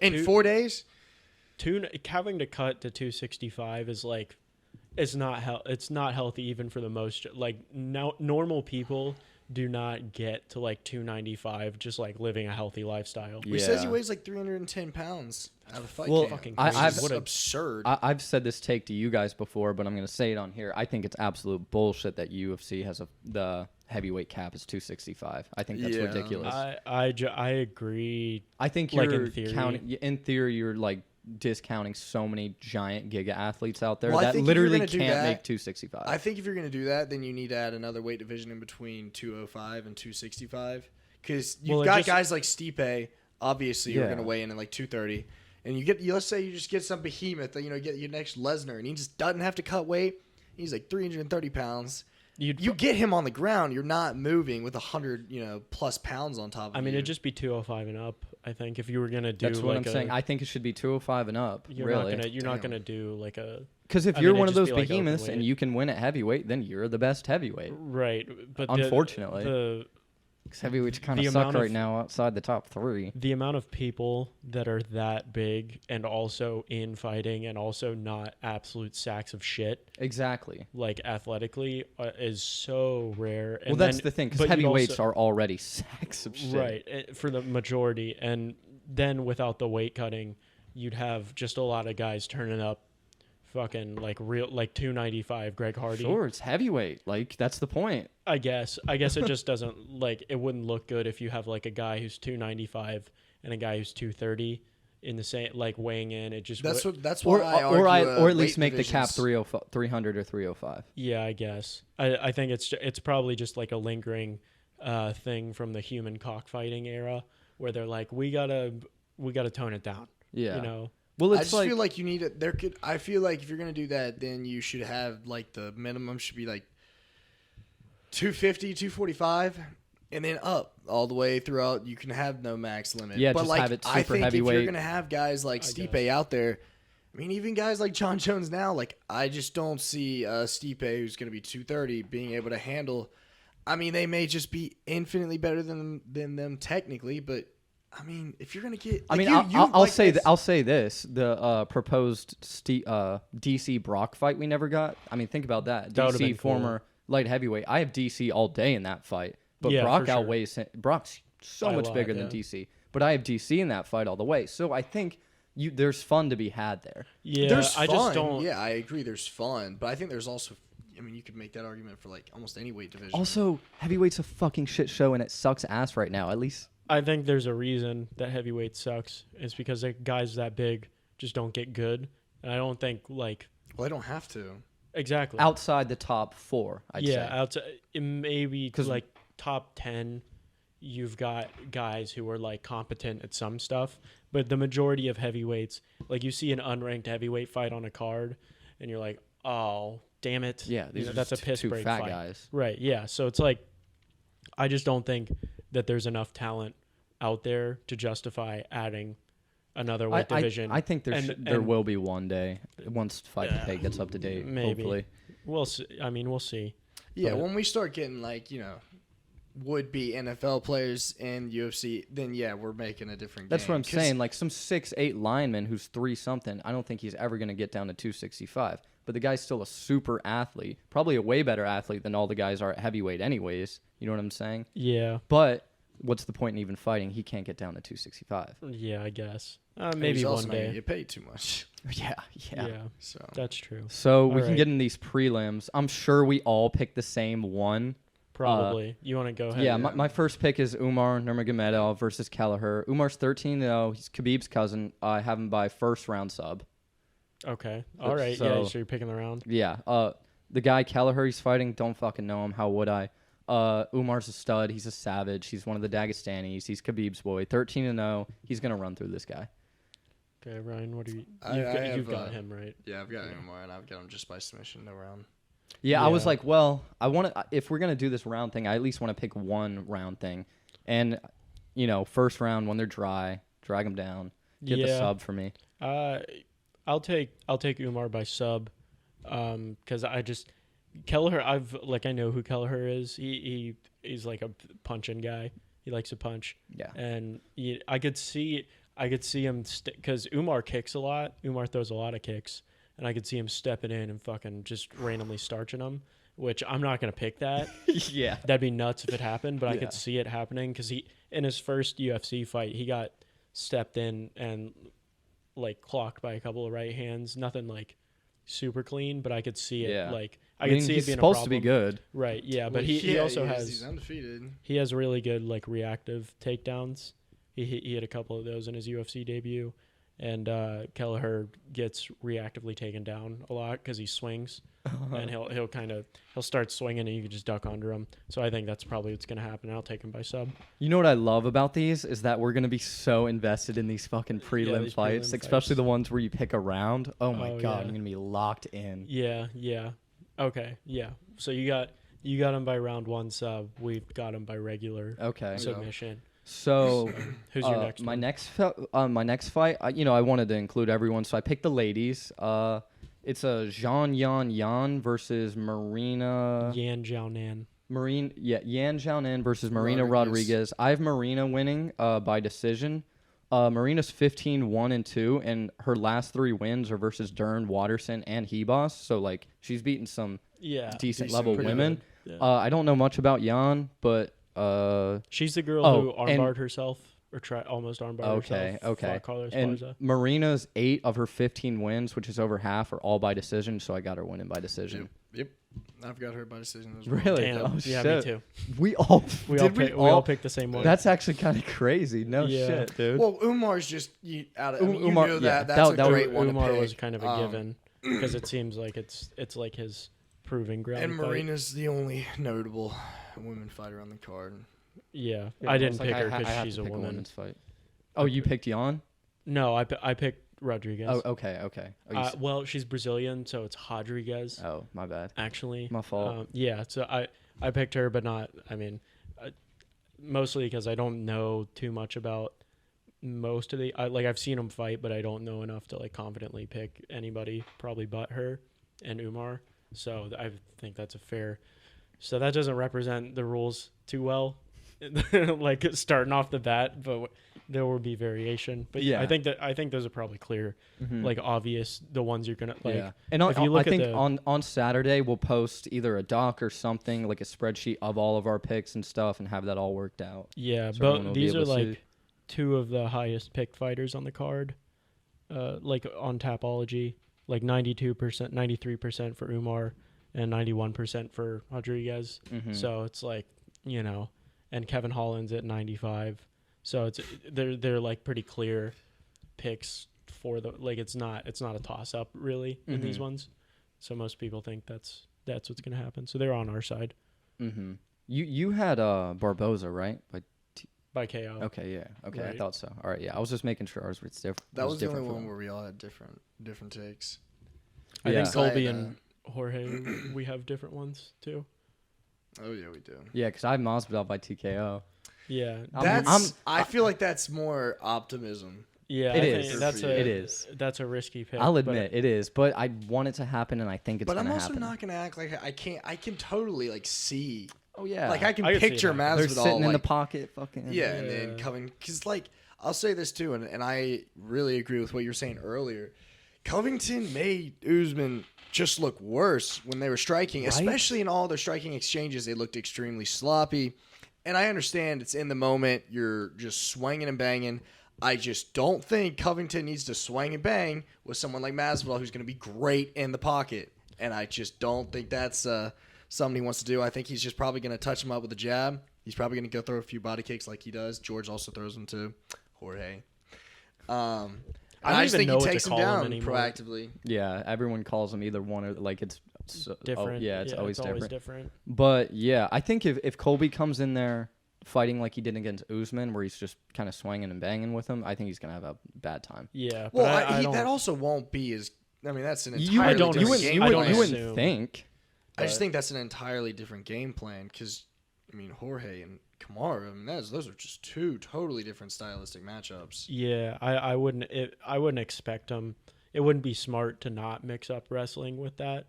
In 4 days? Having to cut to 265 is like. It's not healthy even for the most normal people do not get to like 295 just like living a healthy lifestyle. He says he weighs like 310 pounds out of fight camp. I've absurd. I've said this take to you guys before, but I'm going to say it on here. I think it's absolute bullshit that UFC has the heavyweight cap is 265. I think that's ridiculous. I agree. I think like you're in theory. in theory you're like discounting so many giant giga athletes out there Well, that literally can't that, make 265. I think if you're going to do that, then you need to add another weight division in between 205 and 265 because you've got guys like Stipe, obviously, who are going to weigh in at like 230, and let's say you just get some behemoth, get your next Lesnar, and he just doesn't have to cut weight. He's like 330 pounds. You get him on the ground, you're not moving with 100, plus pounds on top of you. I mean, it'd just be 205 and up. I think if you were gonna do, that's what I'm saying. I think it should be 205 and up. You're not gonna do like a. Because if you're one of those behemoths and you can win at heavyweight, then you're the best heavyweight. Right, but unfortunately, Because heavyweights kind The of suck amount right of- now outside the top 3. The amount of people that are that big and also in fighting and also not absolute sacks of shit, Exactly. like athletically, is so rare. And Well, that's then- the thing, because but you'd heavyweights also- are already sacks of shit. right, for the majority. And then without the weight cutting, you'd have just a lot of guys turning up fucking like 295 Greg Hardy. Sure, it's heavyweight. Like, that's the point. I guess it just doesn't, like, it wouldn't look good if you have like a guy who's 295 and a guy who's 230 in the same, like, weighing in. It just That's Or why I argue, or at least weight make the cap divisions. 300 or 305. Yeah, I guess. I think it's probably just like a lingering thing from the human cockfighting era where they're like, we gotta tone it down. Yeah. You know. Well, I it's just like, feel like you need it. I feel like if you're gonna do that, then you should have like the minimum should be like 250, 245, and then up all the way throughout. You can have no max limit. Yeah, but just like have it I super think if heavyweight. you're gonna have guys like Stipe out there, I mean, even guys like John Jones now, like I just don't see Stipe, who's gonna be 230, being able to handle. I mean, they may just be infinitely better than them technically, but. I mean, if you're gonna get, I like, mean, I'll say this: the proposed DC Brock fight we never got. I mean, think about that. That would've DC been cool. former light heavyweight. I have DC all day in that fight, but Yeah, Brock for sure. outweighs him. Brock's so By a much lot, bigger than yeah. DC, but I have DC in that fight all the way. So I think there's fun to be had there. Yeah, There's I fun. just don't. Yeah, I agree. There's fun, but I think there's also. I mean, you could make that argument for like almost any weight division. Also, heavyweight's a fucking shit show, and it sucks ass right now. At least. I think there's a reason that heavyweight sucks. It's because the guys that big just don't get good. And I don't think like well, they don't have to. exactly Outside the top 4, I'd say. outside maybe 'Cause- like top 10. You've got guys who are like competent at some stuff, but the majority of heavyweights, like you see an unranked heavyweight fight on a card, and you're like, oh damn it, Yeah, You these know, are that's a just piss two break fat fight. guys. Right, yeah. So it's like, I just don't think that there's enough talent out there to justify adding another weight division. I think there And- will be one day once Fight to Pay gets up to date. Maybe. Hopefully. We'll see. I mean, we'll see. Yeah, But- when we start getting like would be NFL players in UFC, then yeah, we're making a different. That's game. what I'm 'Cause- saying. Like some 6'8" lineman who's 3 something. I don't think he's ever going to get down to 265. But the guy's still a super athlete, probably a way better athlete than all the guys are at heavyweight, anyways. You know what I'm saying? Yeah, But what's the point in even fighting? He can't get down to 265. yeah, I guess. and Maybe he's one also not gonna day. get paid too much. Yeah. Yeah, So that's true. So we can Alright. get in these prelims. I'm sure we all pick the same one. Probably. You want to go ahead? Yeah, my first pick is Umar Nurmagomedov versus Kelleher. Umar's 13-0. He's Khabib's cousin. I have him by first round sub. Okay. All right. So- yeah. So you're picking the round. Yeah. The guy Kelleher he's fighting, don't fucking know him. How would I? Umar's a stud. He's a savage. He's one of the Dagestanis. He's Khabib's boy. 13-0. He's gonna run through this guy. Okay, Ryan. What do you? I You've have, got him right. yeah, I've got Umar and I've got him just by submission, no round. Yeah, I was Yeah. like, well, I want to. If we're gonna do this round thing, I at least want to pick one round thing, and first round when they're dry, drag them down, get the Yeah. sub for me. I'll take Umar by sub, because I just Kelleher. I know who Kelleher is. He's like a punching guy. He likes to punch. Yeah. And I could see him because Umar kicks a lot. Umar throws a lot of kicks, and I could see him stepping in and fucking just randomly starching him. Which I'm not gonna pick that. Yeah. That'd be nuts if it happened, but I Yeah. could see it happening because in his first UFC fight, he got stepped in and like clocked by a couple of right hands. Nothing like super clean, but I could see it. Yeah. Like I could mean, see he's it being supposed a to be problem. good. Right? Yeah, but Well, he also he's has undefeated. he has really good like reactive takedowns. He had a couple of those in his UFC debut, and Kelleher gets reactively taken down a lot because he swings, and he'll start swinging and you can just duck under him. So I think that's probably what's gonna happen. I'll take him by sub. You know what I love about these is that we're gonna be so invested in these fucking prelim these fights, prelim especially fights. the ones where you pick a round. Oh my Oh, god, yeah. I'm gonna be locked in. Yeah. Okay, yeah. So you got him by round 1 sub. We've got him by regular Okay. submission. So Who's your next my one? next fight, I wanted to include everyone, so I picked the ladies. It's a Zhang Yan versus Marina. Yan Jiaonan. Yan Xiaonan versus Marina Rodriguez. I have Marina winning by decision. Marina's 15-1-2, and her last 3 wins are versus Dern, Watterson, and Hebos. So like she's beaten some decent level women. Yeah. I don't know much about Yan, but she's the girl who armbarred herself or almost armbarred herself. Okay. And Marina's 8 of her 15 wins, which is over half, are all by decision. So I got her winning by decision. Yep. I've got her by decision as well. Really? Damn. Oh, yeah, shit. me too. We all picked the same one. That's actually kind of crazy. No shit, dude. Well, Umar's just out of. I mean, Umar, you know that's a great one. Umar to pick. was kind of a given because it seems like it's like his proving ground. And Marina's the only notable women fighter on the card. Yeah, I didn't pick her because she's a woman. Women's fight. Oh, you picked Yan? No, I picked Rodriguez. Oh, okay. Well, she's Brazilian, so it's Rodriguez. Oh, my bad. Actually, my fault. Yeah, so I picked her, but not. I mean, mostly because I don't know too much about most of the. I've seen them fight, but I don't know enough to like confidently pick anybody. Probably but her and Umar. So I think that's a fair. So that doesn't represent the rules too well, like starting off the bat, but. There will be variation, but yeah, I think those are probably clear, like obvious. The ones you're gonna like. Yeah. And I think on Saturday we'll post either a doc or something like a spreadsheet of all of our picks and stuff, and have that all worked out. Yeah, so but these are like 2 of the highest picked fighters on the card, like on Tapology, like 92%, 93% for Umar, and 91% for Rodriguez. So it's like and Kevin Holland's at 95. So they're like pretty clear picks for the like it's not a toss up really in these ones. So most people think that's what's gonna happen. So they're on our side. You had Barboza, right? By KO. Okay, yeah. Okay, right. I thought so. All right, yeah. I was just making sure ours was different. That was the only one where we all had different takes. I think Colby and Jorge we have different ones too. Oh yeah, we do. Yeah, because I have Masvidal by TKO. Yeah, I feel like that's more optimism. Yeah, it is. It is. That's a risky pick. I'll admit it is, but I want it to happen, and I think it's going to happen. But I'm also not going to act like I can't. I can totally like see. Oh yeah, like I can picture Masvidal. They're sitting in the pocket, fucking. Yeah, and then coming because like I'll say this too, and I really agree with what you were saying earlier. Covington made Usman just look worse when they were striking, right? Especially in all their striking exchanges. They looked extremely sloppy. And I understand it's in the moment. You're just swinging and banging. I just don't think Covington needs to swing and bang with someone like Masvidal who's going to be great in the pocket. And I just don't think that's something he wants to do. I think he's just probably going to touch him up with a jab. He's probably going to go throw a few body kicks like he does. George also throws them too. Jorge. I just think he takes him down proactively. Yeah, everyone calls him either one or like it's different. It's always different. Different. But yeah, I think if Colby comes in there fighting like he did against Usman, where he's just kind of swinging and banging with him, I think he's gonna have a bad time. Yeah. Well, that also won't be as. I mean, that's an entirely different game plan. You wouldn't think. I just think that's an entirely different game plan because, I mean, Jorge and Kamaru, I mean, those are just 2 totally different stylistic matchups. Yeah, I wouldn't expect him. It wouldn't be smart to not mix up wrestling with that,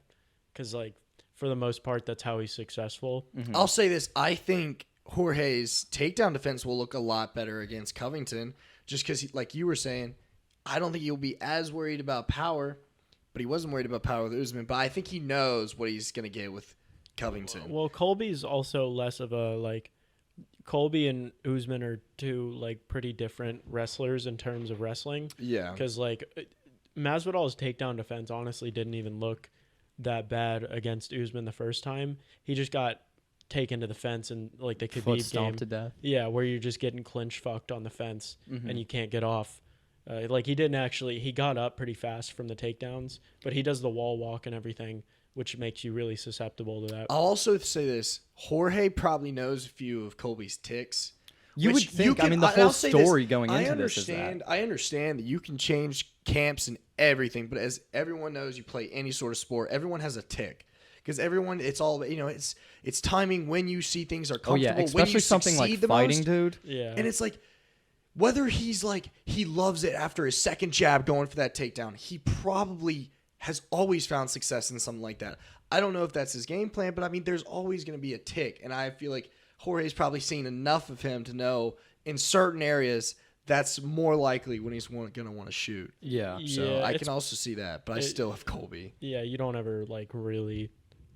because like for the most part, that's how he's successful. I'll say this: I think Jorge's takedown defense will look a lot better against Covington, just because, like you were saying, I don't think he'll be as worried about power, but he wasn't worried about power with Usman. But I think he knows what he's gonna get with Covington. Well, Colby's also less of a like. Colby and Usman are 2 like pretty different wrestlers in terms of wrestling. Yeah. Because like Masvidal's takedown defense honestly didn't even look that bad against Usman the first time. He just got taken to the fence and like the Khabib game to death. Yeah, where you're just getting clinch fucked on the fence and you can't get off. Like he got up pretty fast from the takedowns, but he does the wall walk and everything, which makes you really susceptible to that. I'll also say this. Jorge probably knows a few of Colby's ticks. You would think. The whole story going into this is that. I understand that you can change camps and everything, but as everyone knows, you play any sort of sport, everyone has a tick. Because everyone, it's all, it's timing when you see things are comfortable. Oh, yeah, especially something like fighting, dude. Yeah. And it's like, whether he's like, he loves it after his second jab going for that takedown, he probably has always found success in something like that. I don't know if that's his game plan, but I mean, there's always going to be a tick. And I feel like Jorge's probably seen enough of him to know in certain areas that's more likely when he's going to want to shoot. Yeah. So I can also see that, but I still have Colby. Yeah, you don't ever like really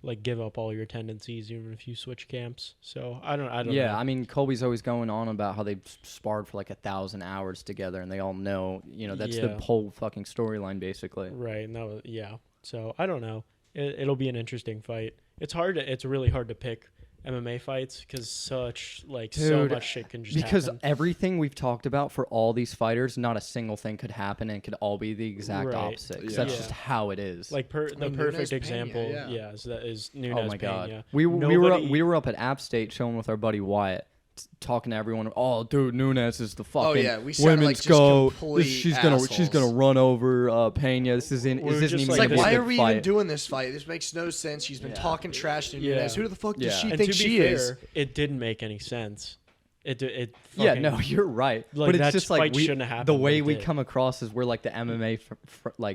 like give up all your tendencies even if you switch camps. So I don't know. Yeah, I mean, Colby's always going on about how they've sparred for like 1,000 hours together, and they all know, that's the whole fucking storyline basically. Right. No. Yeah. So I don't know. It'll be an interesting fight. It's really hard to pick MMA fights because so much shit can just happen. Everything we've talked about for all these fighters, not a single thing could happen, and it could all be the exact opposite. Because that's just how it is. Like the perfect example, Pena, is Nunes. Oh my god, Pena. we were up at App State chilling with our buddy Wyatt, talking to everyone. Oh, dude, Nunes is the fucking women's goat. She's gonna run over Pena. This isn't even. It's like, why are we even doing this fight? This makes no sense. She's been talking trash to Nunes. Who the fuck does she think she is? It didn't make any sense. No, you're right. Like, but it's just like the way we come across is we're like the MMA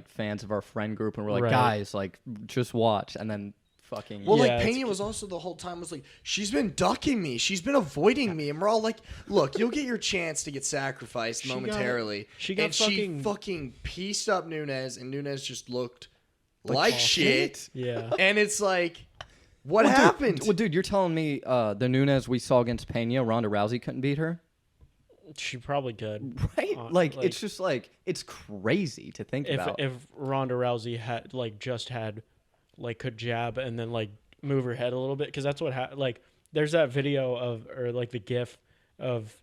fans of our friend group, and we're like, guys, like just watch, and then. Pena was also the whole time was like, she's been ducking me, she's been avoiding me, and we're all like, look, you'll get your chance to get sacrificed momentarily. She fucking pieced up Nunes, and Nunes just looked like shit. Yeah, and it's like, what happened? Dude, you're telling me the Nunes we saw against Pena, Ronda Rousey couldn't beat her? She probably could, right? It's just like it's crazy to think about. If Ronda Rousey had could jab and then like move her head a little bit, because that's what there's that video the gif of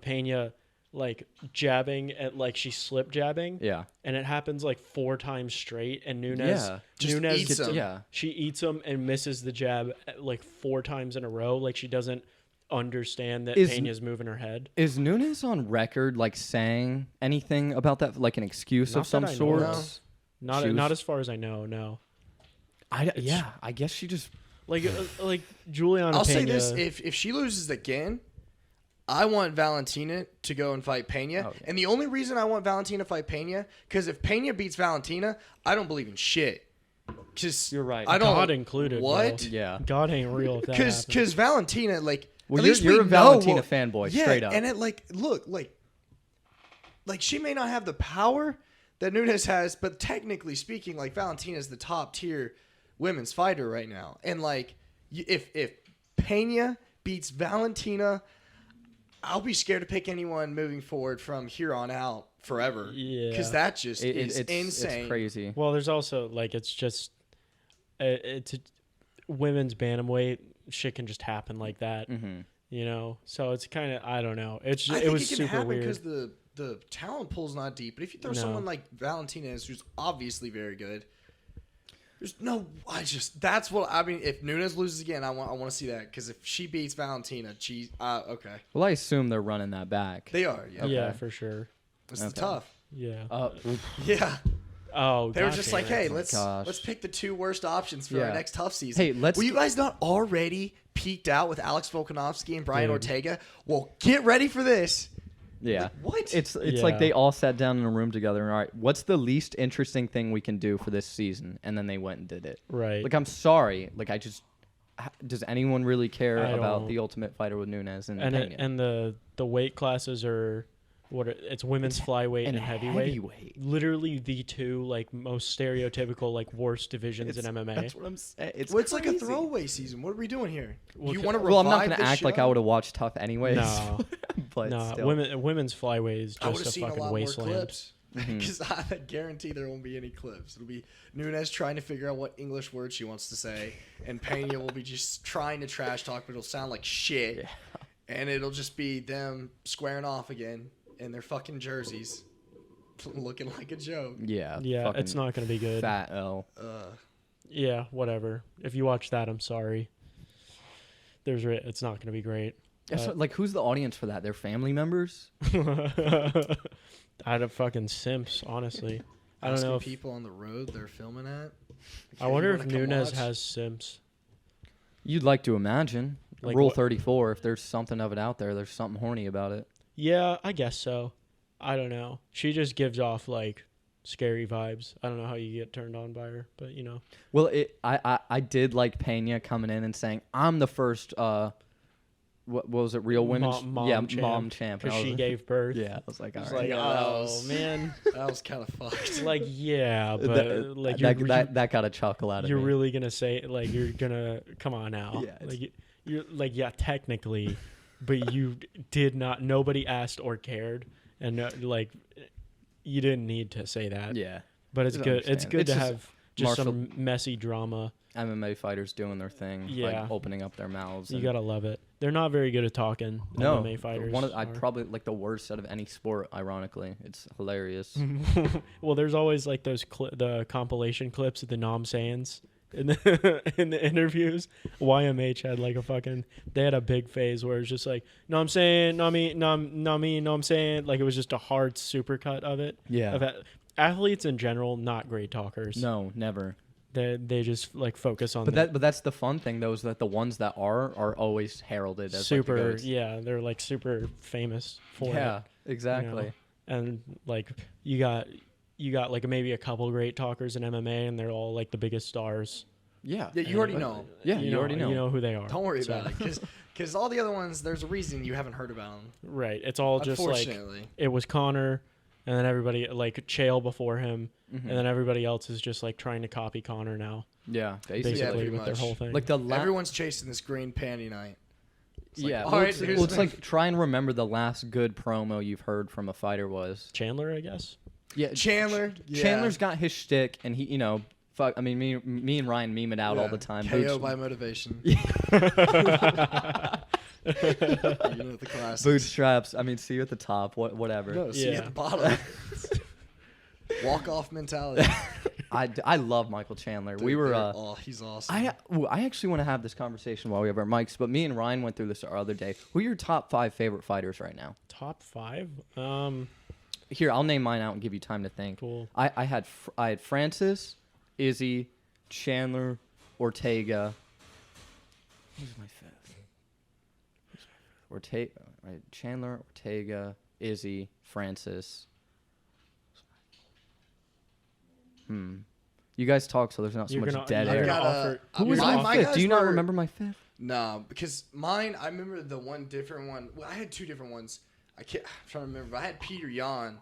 Pena like jabbing at like she slip jabbing, and it happens like 4 times straight, and Nunes eats him. She eats him and misses the jab like 4 times in a row. Like she doesn't understand that Pena's moving her head. Is Nunes on record like saying anything about that, like an excuse of some sort? Not as far as I know. No. I guess she just like Juliana. I'll Pena, say this: if she loses again, I want Valentina to go and fight Pena. Okay. And the only reason I want Valentina to fight Pena, because if Pena beats Valentina, I don't believe in shit. Because you're right. God included. What? Bro. Yeah. God ain't real. Because Valentina, like, well, at least you're a Valentina fanboy, straight up. And it look she may not have the power that Nunes has, but technically speaking, like Valentina's the top tier women's fighter right now, and like if Pena beats Valentina, I'll be scared to pick anyone moving forward from here on out forever. Yeah, because that just is insane. It's crazy. Well, there's also like it's women's bantamweight shit can just happen like that, So it's kind of I don't know. It was super weird because the talent pool's not deep. But if you throw someone like Valentina, who's obviously very good. That's what I mean. If Nunes loses again, I want to see that, because if she beats Valentina, okay. Well, I assume they're running that back. They are, yeah. Yeah, for sure. This is tough. Yeah. Yeah. Oh, they were just like, hey, let's pick the 2 worst options for our next tough season. Hey, were you guys not already peaked out with Alex Volkanovski and Brian Ortega? Well, get ready for this. Yeah. Like, what? It's like they all sat down in a room together and, all right, what's the least interesting thing we can do for this season? And then they went and did it. Right. Like, I'm sorry. Like, does anyone really care about the Ultimate Fighter with Nunes and Pena? And the weight classes are it's women's flyweight and heavyweight. Literally the 2 like most stereotypical like worst divisions in MMA. That's what I'm saying. It's like a throwaway season. What are we doing here? Well, you want to Well, I'm not going to act like I would have watched Tough anyways. No. But no, women's flyweight is just a fucking wasteland. Because I guarantee there won't be any clips. It'll be Nunes trying to figure out what English word she wants to say, and Pena will be just trying to trash talk, but it'll sound like shit. And it'll just be them squaring off again in their fucking jerseys, looking like a joke. Yeah, it's not going to be good. Fat L. Yeah, whatever. If you watch that, I'm sorry. It's not going to be great. Like, who's the audience for that? Their family members? I'd have fucking simps, honestly. I don't know if people on the road they're filming at. I wonder if Nunes has simps. You'd like to imagine. Like Rule 34, if there's something of it out there, there's something horny about it. Yeah, I guess so. I don't know. She just gives off like scary vibes. I don't know how you get turned on by her, but Well, I did like Pena coming in and saying, I'm the first, what was it, real women's? Mom mom champ. because she gave birth. Yeah, I was like, all It's right. like, Yeah, man. That was kind of fucked. Like, yeah, but like that got a chuckle out of you're me. really gonna say like you're gonna come on now. Yeah, like you're like, yeah, technically, but you did not. Nobody asked or cared, and like you didn't need to say that. Yeah. But it's I good. It's understand. good It's to just have just some messy drama. MMA fighters doing their thing, Yeah. like opening up their mouths. You and- gotta love it. They're not very good at talking. no, MMA fighters. I'd are. probably like the worst out of any sport. Ironically, it's hilarious. Well, there's always like those the compilation clips of the nom sayings in the interviews. YMH had like they had a big phase where it was just like, no, I'm saying, no, me, no, me, no, I'm saying, like it was just a hard supercut of it. Yeah. Athletes in general, not great talkers. No, never. They just like focus on. But that's the fun thing though, is that the ones that are always heralded as super. Like the goats. Yeah, they're like super famous for it. Yeah, exactly. And like you got like maybe a couple great talkers in MMA, and they're all like the biggest stars. Yeah. Yeah, you already know. Yeah, you already know. You know who they are. Don't worry So- about it, because all the other ones, there's a reason you haven't heard about them. Right. It's all just like Unfortunately. it was Connor, and then everybody like Chael before him, Mhm. and then everybody else is just like trying to copy Connor now, Yeah, basically Yeah, pretty with their much. whole thing. like the Everyone's chasing this green panty night. It's like, yeah. all Well, right, it's, here's well, it's the- like try and remember the last good promo you've heard from a fighter was. Chandler, I guess. Yeah, Chandler. Chandler's got his shtick, and he, fuck. I mean, me and Ryan meme it out all the time. KO Boots, by motivation. You know the classics. bootstraps. I mean, see you at the top. Whatever. No, see you Yeah. at the bottom. Walk off mentality. I love Michael Chandler. Dude, We were. oh, he's awesome. I actually want to have this conversation while we have our mics, but me and Ryan went through this our other day. Who are your top 5 favorite fighters right now? Top 5. Here, I'll name mine out and give you time to think. Cool. I had Francis, Izzy, Chandler, Ortega. Who's my 5th? Ortega, right? Chandler, Ortega, Izzy, Francis. You guys talk, so there's not so You're much gonna- dead you're air. gonna offer- Who was my my 5th? guys Do you not were- remember my 5th? No, because mine, I remember the one different one. Well, I had 2 different ones. I'm trying to remember. But I had Peter Yan,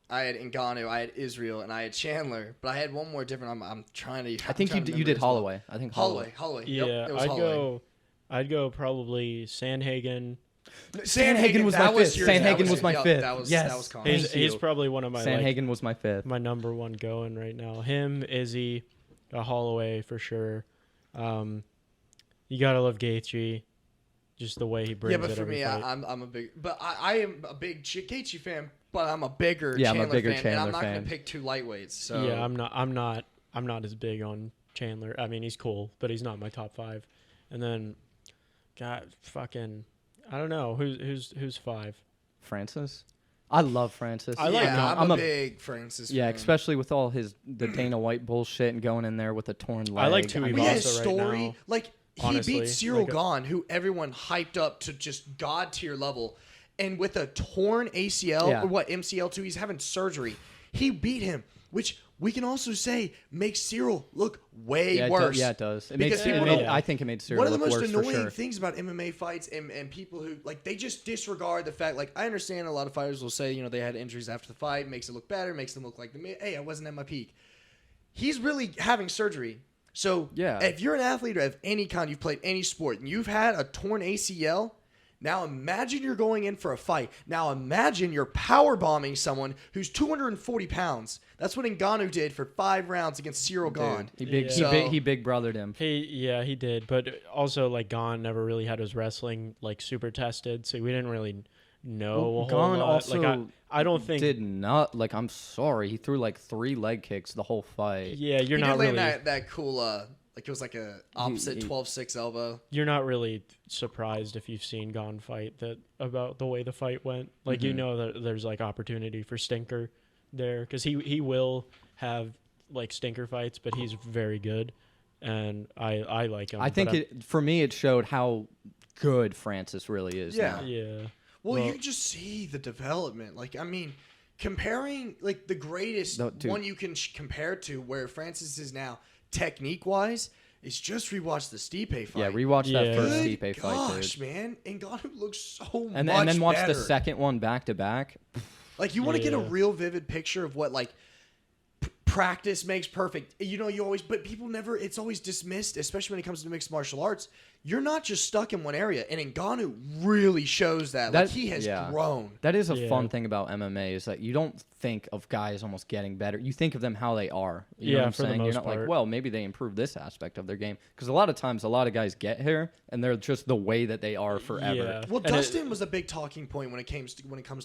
I had Ngannou, I had Israel, and I had Chandler. But I had one more different. I'm trying to. I think you did Holloway. I think Holloway. Holloway. Yeah, Yep, it was I'd Holloway. go probably Sandhagen. Sandhagen was my 5th. Sandhagen was my 5th. That was Yes. common. He's probably one of my Sandhagen was my 5th. my number one going right now. Him, Izzy, Holloway for sure. You gotta love Gaethje, just the way he brings Yeah, but it for every me, fight. I'm a big, but I am a big Gaethje fan, but I'm a bigger Yeah, I'm Chandler a bigger fan, and I'm Chandler not fan. gonna pick 2 lightweights. So Yeah, I'm not as big on Chandler. I mean, he's cool, but he's not my top 5. And then, God, I don't know who's 5. Francis. I love Francis. I like yeah, him. I'm a big Francis. Yeah, fan. especially with all the Dana White bullshit and going in there with a torn leg. I like Tuivasa We had a right story now, like honestly. he beat Cyril Like Gahn, who everyone hyped up to just god tier level, and with a torn ACL Yeah. or what MCL too, he's having surgery. He beat him, which we can also say makes Cyril look way worse. It does. Because people don't- I think it made Cyril One of the look most worse for annoying sure. things about MMA fights and people who like they just disregard the fact. Like I understand a lot of fighters will say they had injuries after the fight, makes it look better, makes them look like hey, I wasn't at my peak. He's really having surgery. So Yeah. if you're an athlete of any kind, you've played any sport, and you've had a torn ACL, now imagine you're going in for a fight. Now imagine you're power bombing someone who's 240 pounds. That's what Ngannou did for 5 rounds against Cyril Gahn. He big, Yeah. he big brothered him. He did, but also like Gahn never really had his wrestling like super tested, so we didn't really know a whole Gahn lot. also Like I don't think did not like. I'm sorry, he threw like 3 leg kicks the whole fight. Yeah, you're He not did land really that cool like it was like a opposite he- 12-6 elbow. you're not really surprised if you've seen Gahn fight that about the way the fight went. Like you know that there's like opportunity for stinker there because he will have like stinker fights, but he's very good, and I like him. I think but for me it showed how good Francis really is. Yeah. now. yeah. Well, Well- you just see the development. Like, I mean, comparing like the greatest one you can compare to where Francis is now, technique-wise, is just rewatch the Stipe fight. Yeah, rewatch that first Stipe fight, dude. Gosh, man. Ngannou looks so much and then watch better. the second one back to back. Like, you want to get a real vivid picture of what, like, practice makes perfect. You know, but people never, it's always dismissed, especially when it comes to mixed martial arts. You're not just stuck in one area, and Ngannou really shows that. Like, he has grown. That is a fun thing about MMA is that you don't think of guys almost getting better. You think of them how they are. You know what I'm saying? You're not like, well, maybe they improved this aspect of their game. Because a lot of times, a lot of guys get here, and they're just the way that they are forever. Yeah. Well, and Dustin was a big talking point when it comes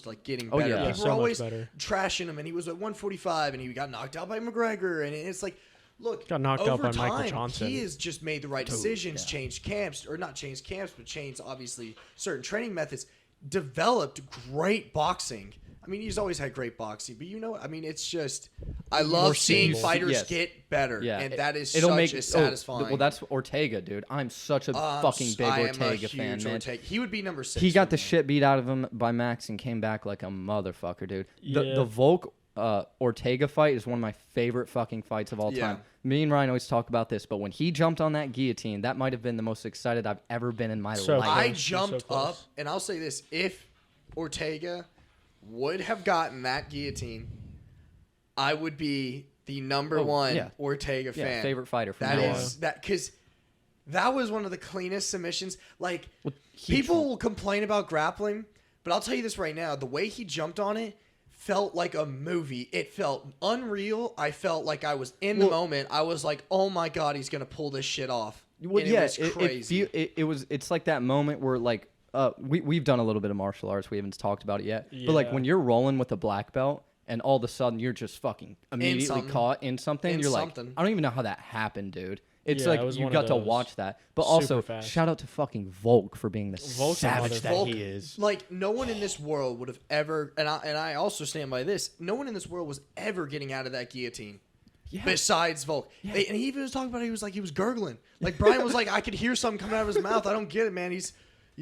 to like getting better. Yeah. People were always trashing him, and he was at 145, and he got knocked out by McGregor, and it's like, look, got knocked out by Michael Johnson. He has just made the right decisions, changed camps, or not changed camps, but changed obviously certain training methods, developed great boxing. I mean, he's always had great boxing, but I mean, it's just, I love seeing fighters get better, and that is such a satisfying. Well, that's Ortega, dude. I'm such a fucking big Ortega fan, man. He would be number 6. He got the shit beat out of him by Max and came back like a motherfucker, dude. The Volk Ortega fight is one of my favorite fucking fights of all time. Me and Ryan always talk about this, but when he jumped on that guillotine, that might have been the most excited I've ever been in my life. I jumped up, and I'll say this: if Ortega would have gotten that guillotine, I would be the number one Ortega fan. Favorite fighter from because that was one of the cleanest submissions. Like, people will complain about grappling, but I'll tell you this right now: the way he jumped on it felt like a movie. It felt unreal. I felt like I was in the moment. I was like, oh my God, he's going to pull this shit off. Well, and it was crazy. It's like that moment where, like, we've done a little bit of martial arts. We haven't talked about it yet. Yeah. But, like, when you're rolling with a black belt and all of a sudden you're just fucking immediately caught in something, you're like, I don't even know how that happened, dude. It's like you got to watch that. But also, shout out to fucking Volk for being the savage that he is. Like, no one in this world would have ever, and I also stand by this, no one in this world was ever getting out of that guillotine. Yeah. Besides Volk. Yeah. And he even was talking about it, he was gurgling. Like, Brian was like, I could hear something coming out of his mouth. I don't get it, man. He's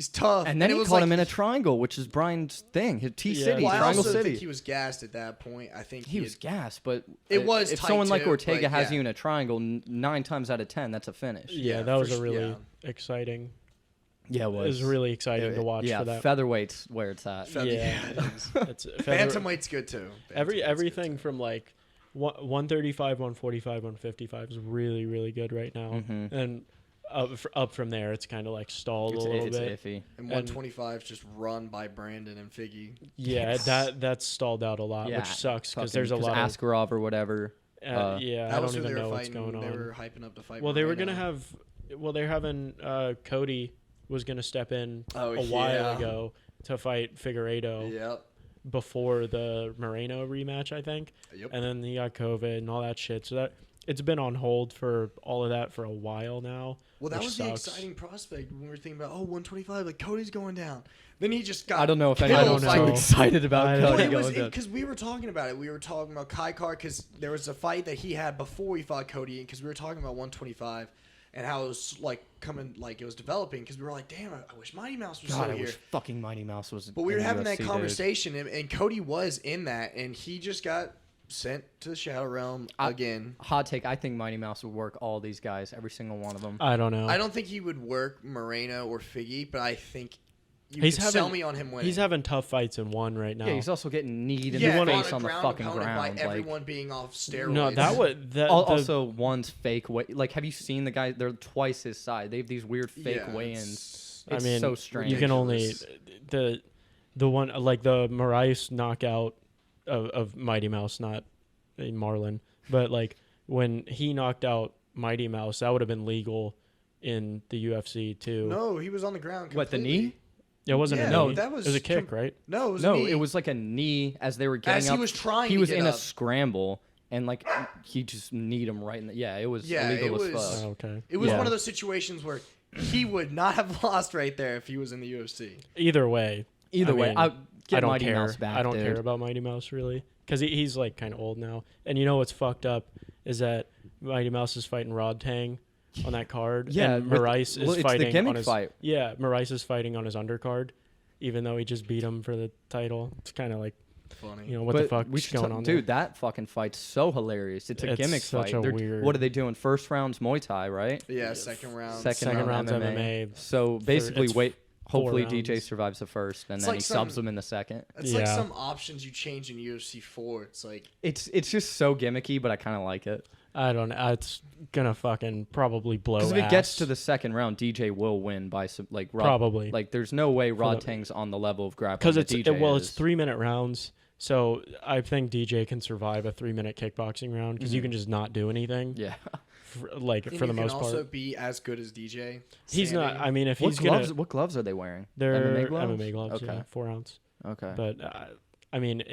tough. And then he caught him in a triangle, which is Brian's thing. His T-City, well, Triangle City. I also City. think he was gassed at that point. I think he was gassed, but it was if someone like Ortega has you in a triangle, 9 times out of 10, that's a finish. Yeah, that was a really exciting. Yeah, it was. It was really exciting to watch for that. Yeah, featherweight's where it's at. Bantamweight's good too. Everything from like 135, 145, 155 is really, really good right now. Mm-hmm. And up from there, it's kind of like stalled a little bit. It's iffy. And 125 is just run by Brandon and Figgy. Yeah, that's stalled out a lot, which sucks because there's a lot of Askarov or whatever. I don't even know what's going on. They were hyping up the fight. Well, they were gonna have. Well, they're having Cody was gonna step in a while ago to fight Figueiredo. Yep. Before the Moreno rematch, I think. Yep. And then he got COVID and all that shit. So that it's been on hold for all of that for a while now. Well, that was the exciting prospect when we were thinking about 125, like Cody's going down. Then he just got. I don't know if anyone's so excited about Cody going down. Because we were talking about it. We were talking about Kaikar because there was a fight that he had before he fought Cody, because we were talking about 125 and how it was like coming, like it was developing. Because we were like, damn, I wish Mighty Mouse was still here. I wish fucking Mighty Mouse was. But we were having that conversation, and Cody was in that, and he just got sent to the Shadow Realm again. Hot take, I think Mighty Mouse would work all these guys, every single one of them. I don't know. I don't think he would work Moreno or Figgy, but I think you could sell me on him winning. He's having tough fights in one right now. Yeah, he's also getting kneed in the face on the fucking ground. By everyone being off steroids. No, that would... Also, one's fake weigh. Like, have you seen the guys? They're twice his size. They have these weird fake weigh-ins. It's so strange. You can only... The one... Like, the Moraes knockout of Mighty Mouse, not Marlon. But, like, when he knocked out Mighty Mouse, that would have been legal in the UFC, too. No, he was on the ground completely. What, the knee? It wasn't a knee. No, that was... It was a kick, right? No, it was a knee. It was like a knee as they were getting up. As he was trying to get up. He was in a scramble, and, like, he just kneed him right in the... Yeah, it was illegal as fuck. Okay. It was one of those situations where he would not have lost right there if he was in the UFC. Either way. I don't Mighty care. Mouse back, I don't care about Mighty Mouse, really. Because he's, like, kind of old now. And you know what's fucked up is that Mighty Mouse is fighting Rod Tang on that card. Yeah, and Moraes is fighting the gimmick on his fight. Yeah, Moraes is fighting on his undercard, even though he just beat him for the title. It's kind of like Funny. You know what the fuck we is should going on dude, there? that fucking fight's so hilarious. It's a gimmick such fight. a weird. What are they doing? First round's Muay Thai, right? Yeah, second round. Second round's MMA. So basically, it's wait. 4 Hopefully, rounds. DJ survives the first, and It's then like he subs them in the second. It's like Yeah. some options you change in UFC 4. It's like It's just so gimmicky, but I kind of like it. I don't know. It's gonna fucking probably blow. Because if it ass. gets to the second round, DJ will win by some Probably. Like there's no way Rod the- Tang's on the level of grappling. because that it's DJ well, is. it's 3-minute rounds. So I think DJ can survive a 3-minute kickboxing round because you can just not do anything. Yeah. For and the most you can part. also be as good as DJ. He's not. standing. I mean, if he's What gloves are they wearing? they're MMA gloves? MMA gloves. Okay. Yeah, 4 ounce. Okay. But I mean,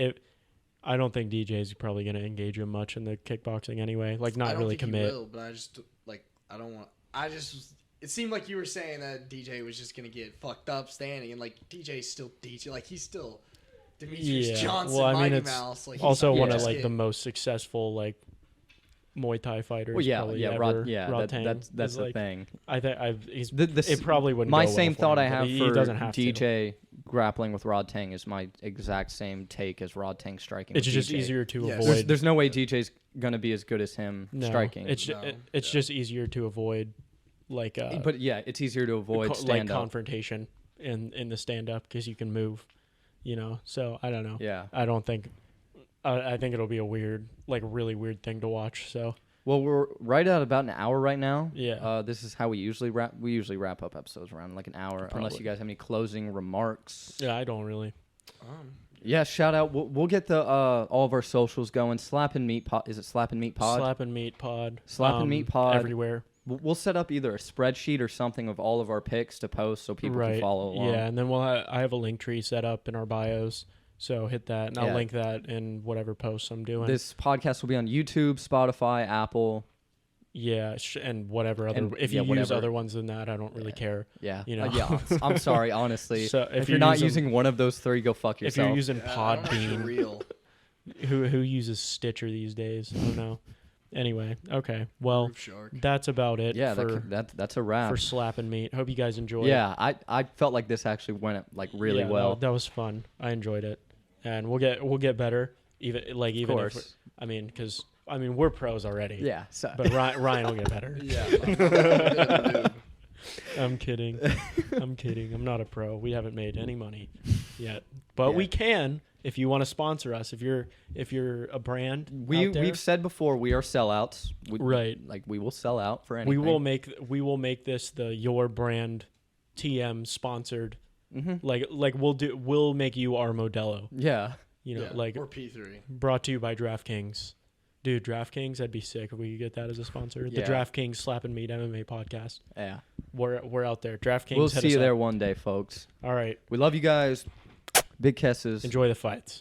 I don't think DJ's probably gonna engage him much in the kickboxing anyway. Like, I not don't really think commit. He will, but I just like I don't want. I just. It seemed like you were saying that DJ was just gonna get fucked up standing, and like DJ's still DJ. Like he's still Demetrius Yeah. Johnson, Well, I mean, Mighty it's Mouse. Like Also, he's one just of like get- the most successful like Muay Thai fighters. Well, yeah, probably yeah, ever. Rod, Tang that's is, the like, thing. I think he's. The It probably wouldn't. My go well same for thought him, I but have he for doesn't have to. DJ grappling with Rod Tang is my exact same take as Rod Tang striking. It's with just DJ. easier to Yes. avoid. There's no way DJ's gonna be as good as him No, striking. It's No. it's just easier to avoid, like but yeah, it's easier to avoid like stand up. confrontation in the stand up because you can move, you know. So I don't know. Yeah. I don't think. I think it'll be a weird, like really weird thing to watch. So Well, we're right at about an hour right now. Yeah. This is how we usually wrap. We usually wrap up episodes around like an hour, unless Probably. you guys have any closing remarks. yeah, I don't really. Yeah, shout out. We'll get the all of our socials going. Slappin Meat Pod. Is it Slappin Meat Pod? Slappin Meat Pod. Slappin' Meat Pod. everywhere. We'll set up either a spreadsheet or something of all of our picks to post so people can follow along. Yeah, and then I have a link tree set up in our bios, so hit that, and I'll Yeah. link that in whatever posts I'm doing. This podcast will be on YouTube, Spotify, Apple. Yeah, and whatever other. And, if yeah, you use whatever. other ones than that, I don't really care. Yeah. You know. Yeah. I'm sorry, honestly. So if you're not using using one of those three, go fuck if yourself. you're using I don't know if you're Podbean, real. who uses Stitcher these days? I don't know. Anyway, okay. Well, Roof Shark. that's about it. yeah, for that's a wrap. for Slappin' Meat. Hope you guys enjoyed. Yeah, I felt like this actually went like really Yeah, well. That was fun. I enjoyed it, and we'll get better. Even of if course. because we're pros already. Yeah. So But Ryan will get better. Yeah. I'm kidding. I'm not a pro. We haven't made any money yet, but Yeah. we can if you want to sponsor us. If you're a brand, out there, we've said before we are sellouts. Right. Like we will sell out for anything. we will make this the Your Brand TM sponsored. Mhm. Like we'll make you our Modelo. Yeah. You know, Yeah, like we're P3. brought to you by DraftKings. Dude, DraftKings, that'd be sick if we could get that as a sponsor. The Yeah. DraftKings Slappin' Meat MMA podcast. Yeah. We're out there. DraftKings. We'll hit see us you up. there one day, folks. All right. We love you guys. Big kisses. Enjoy the fights.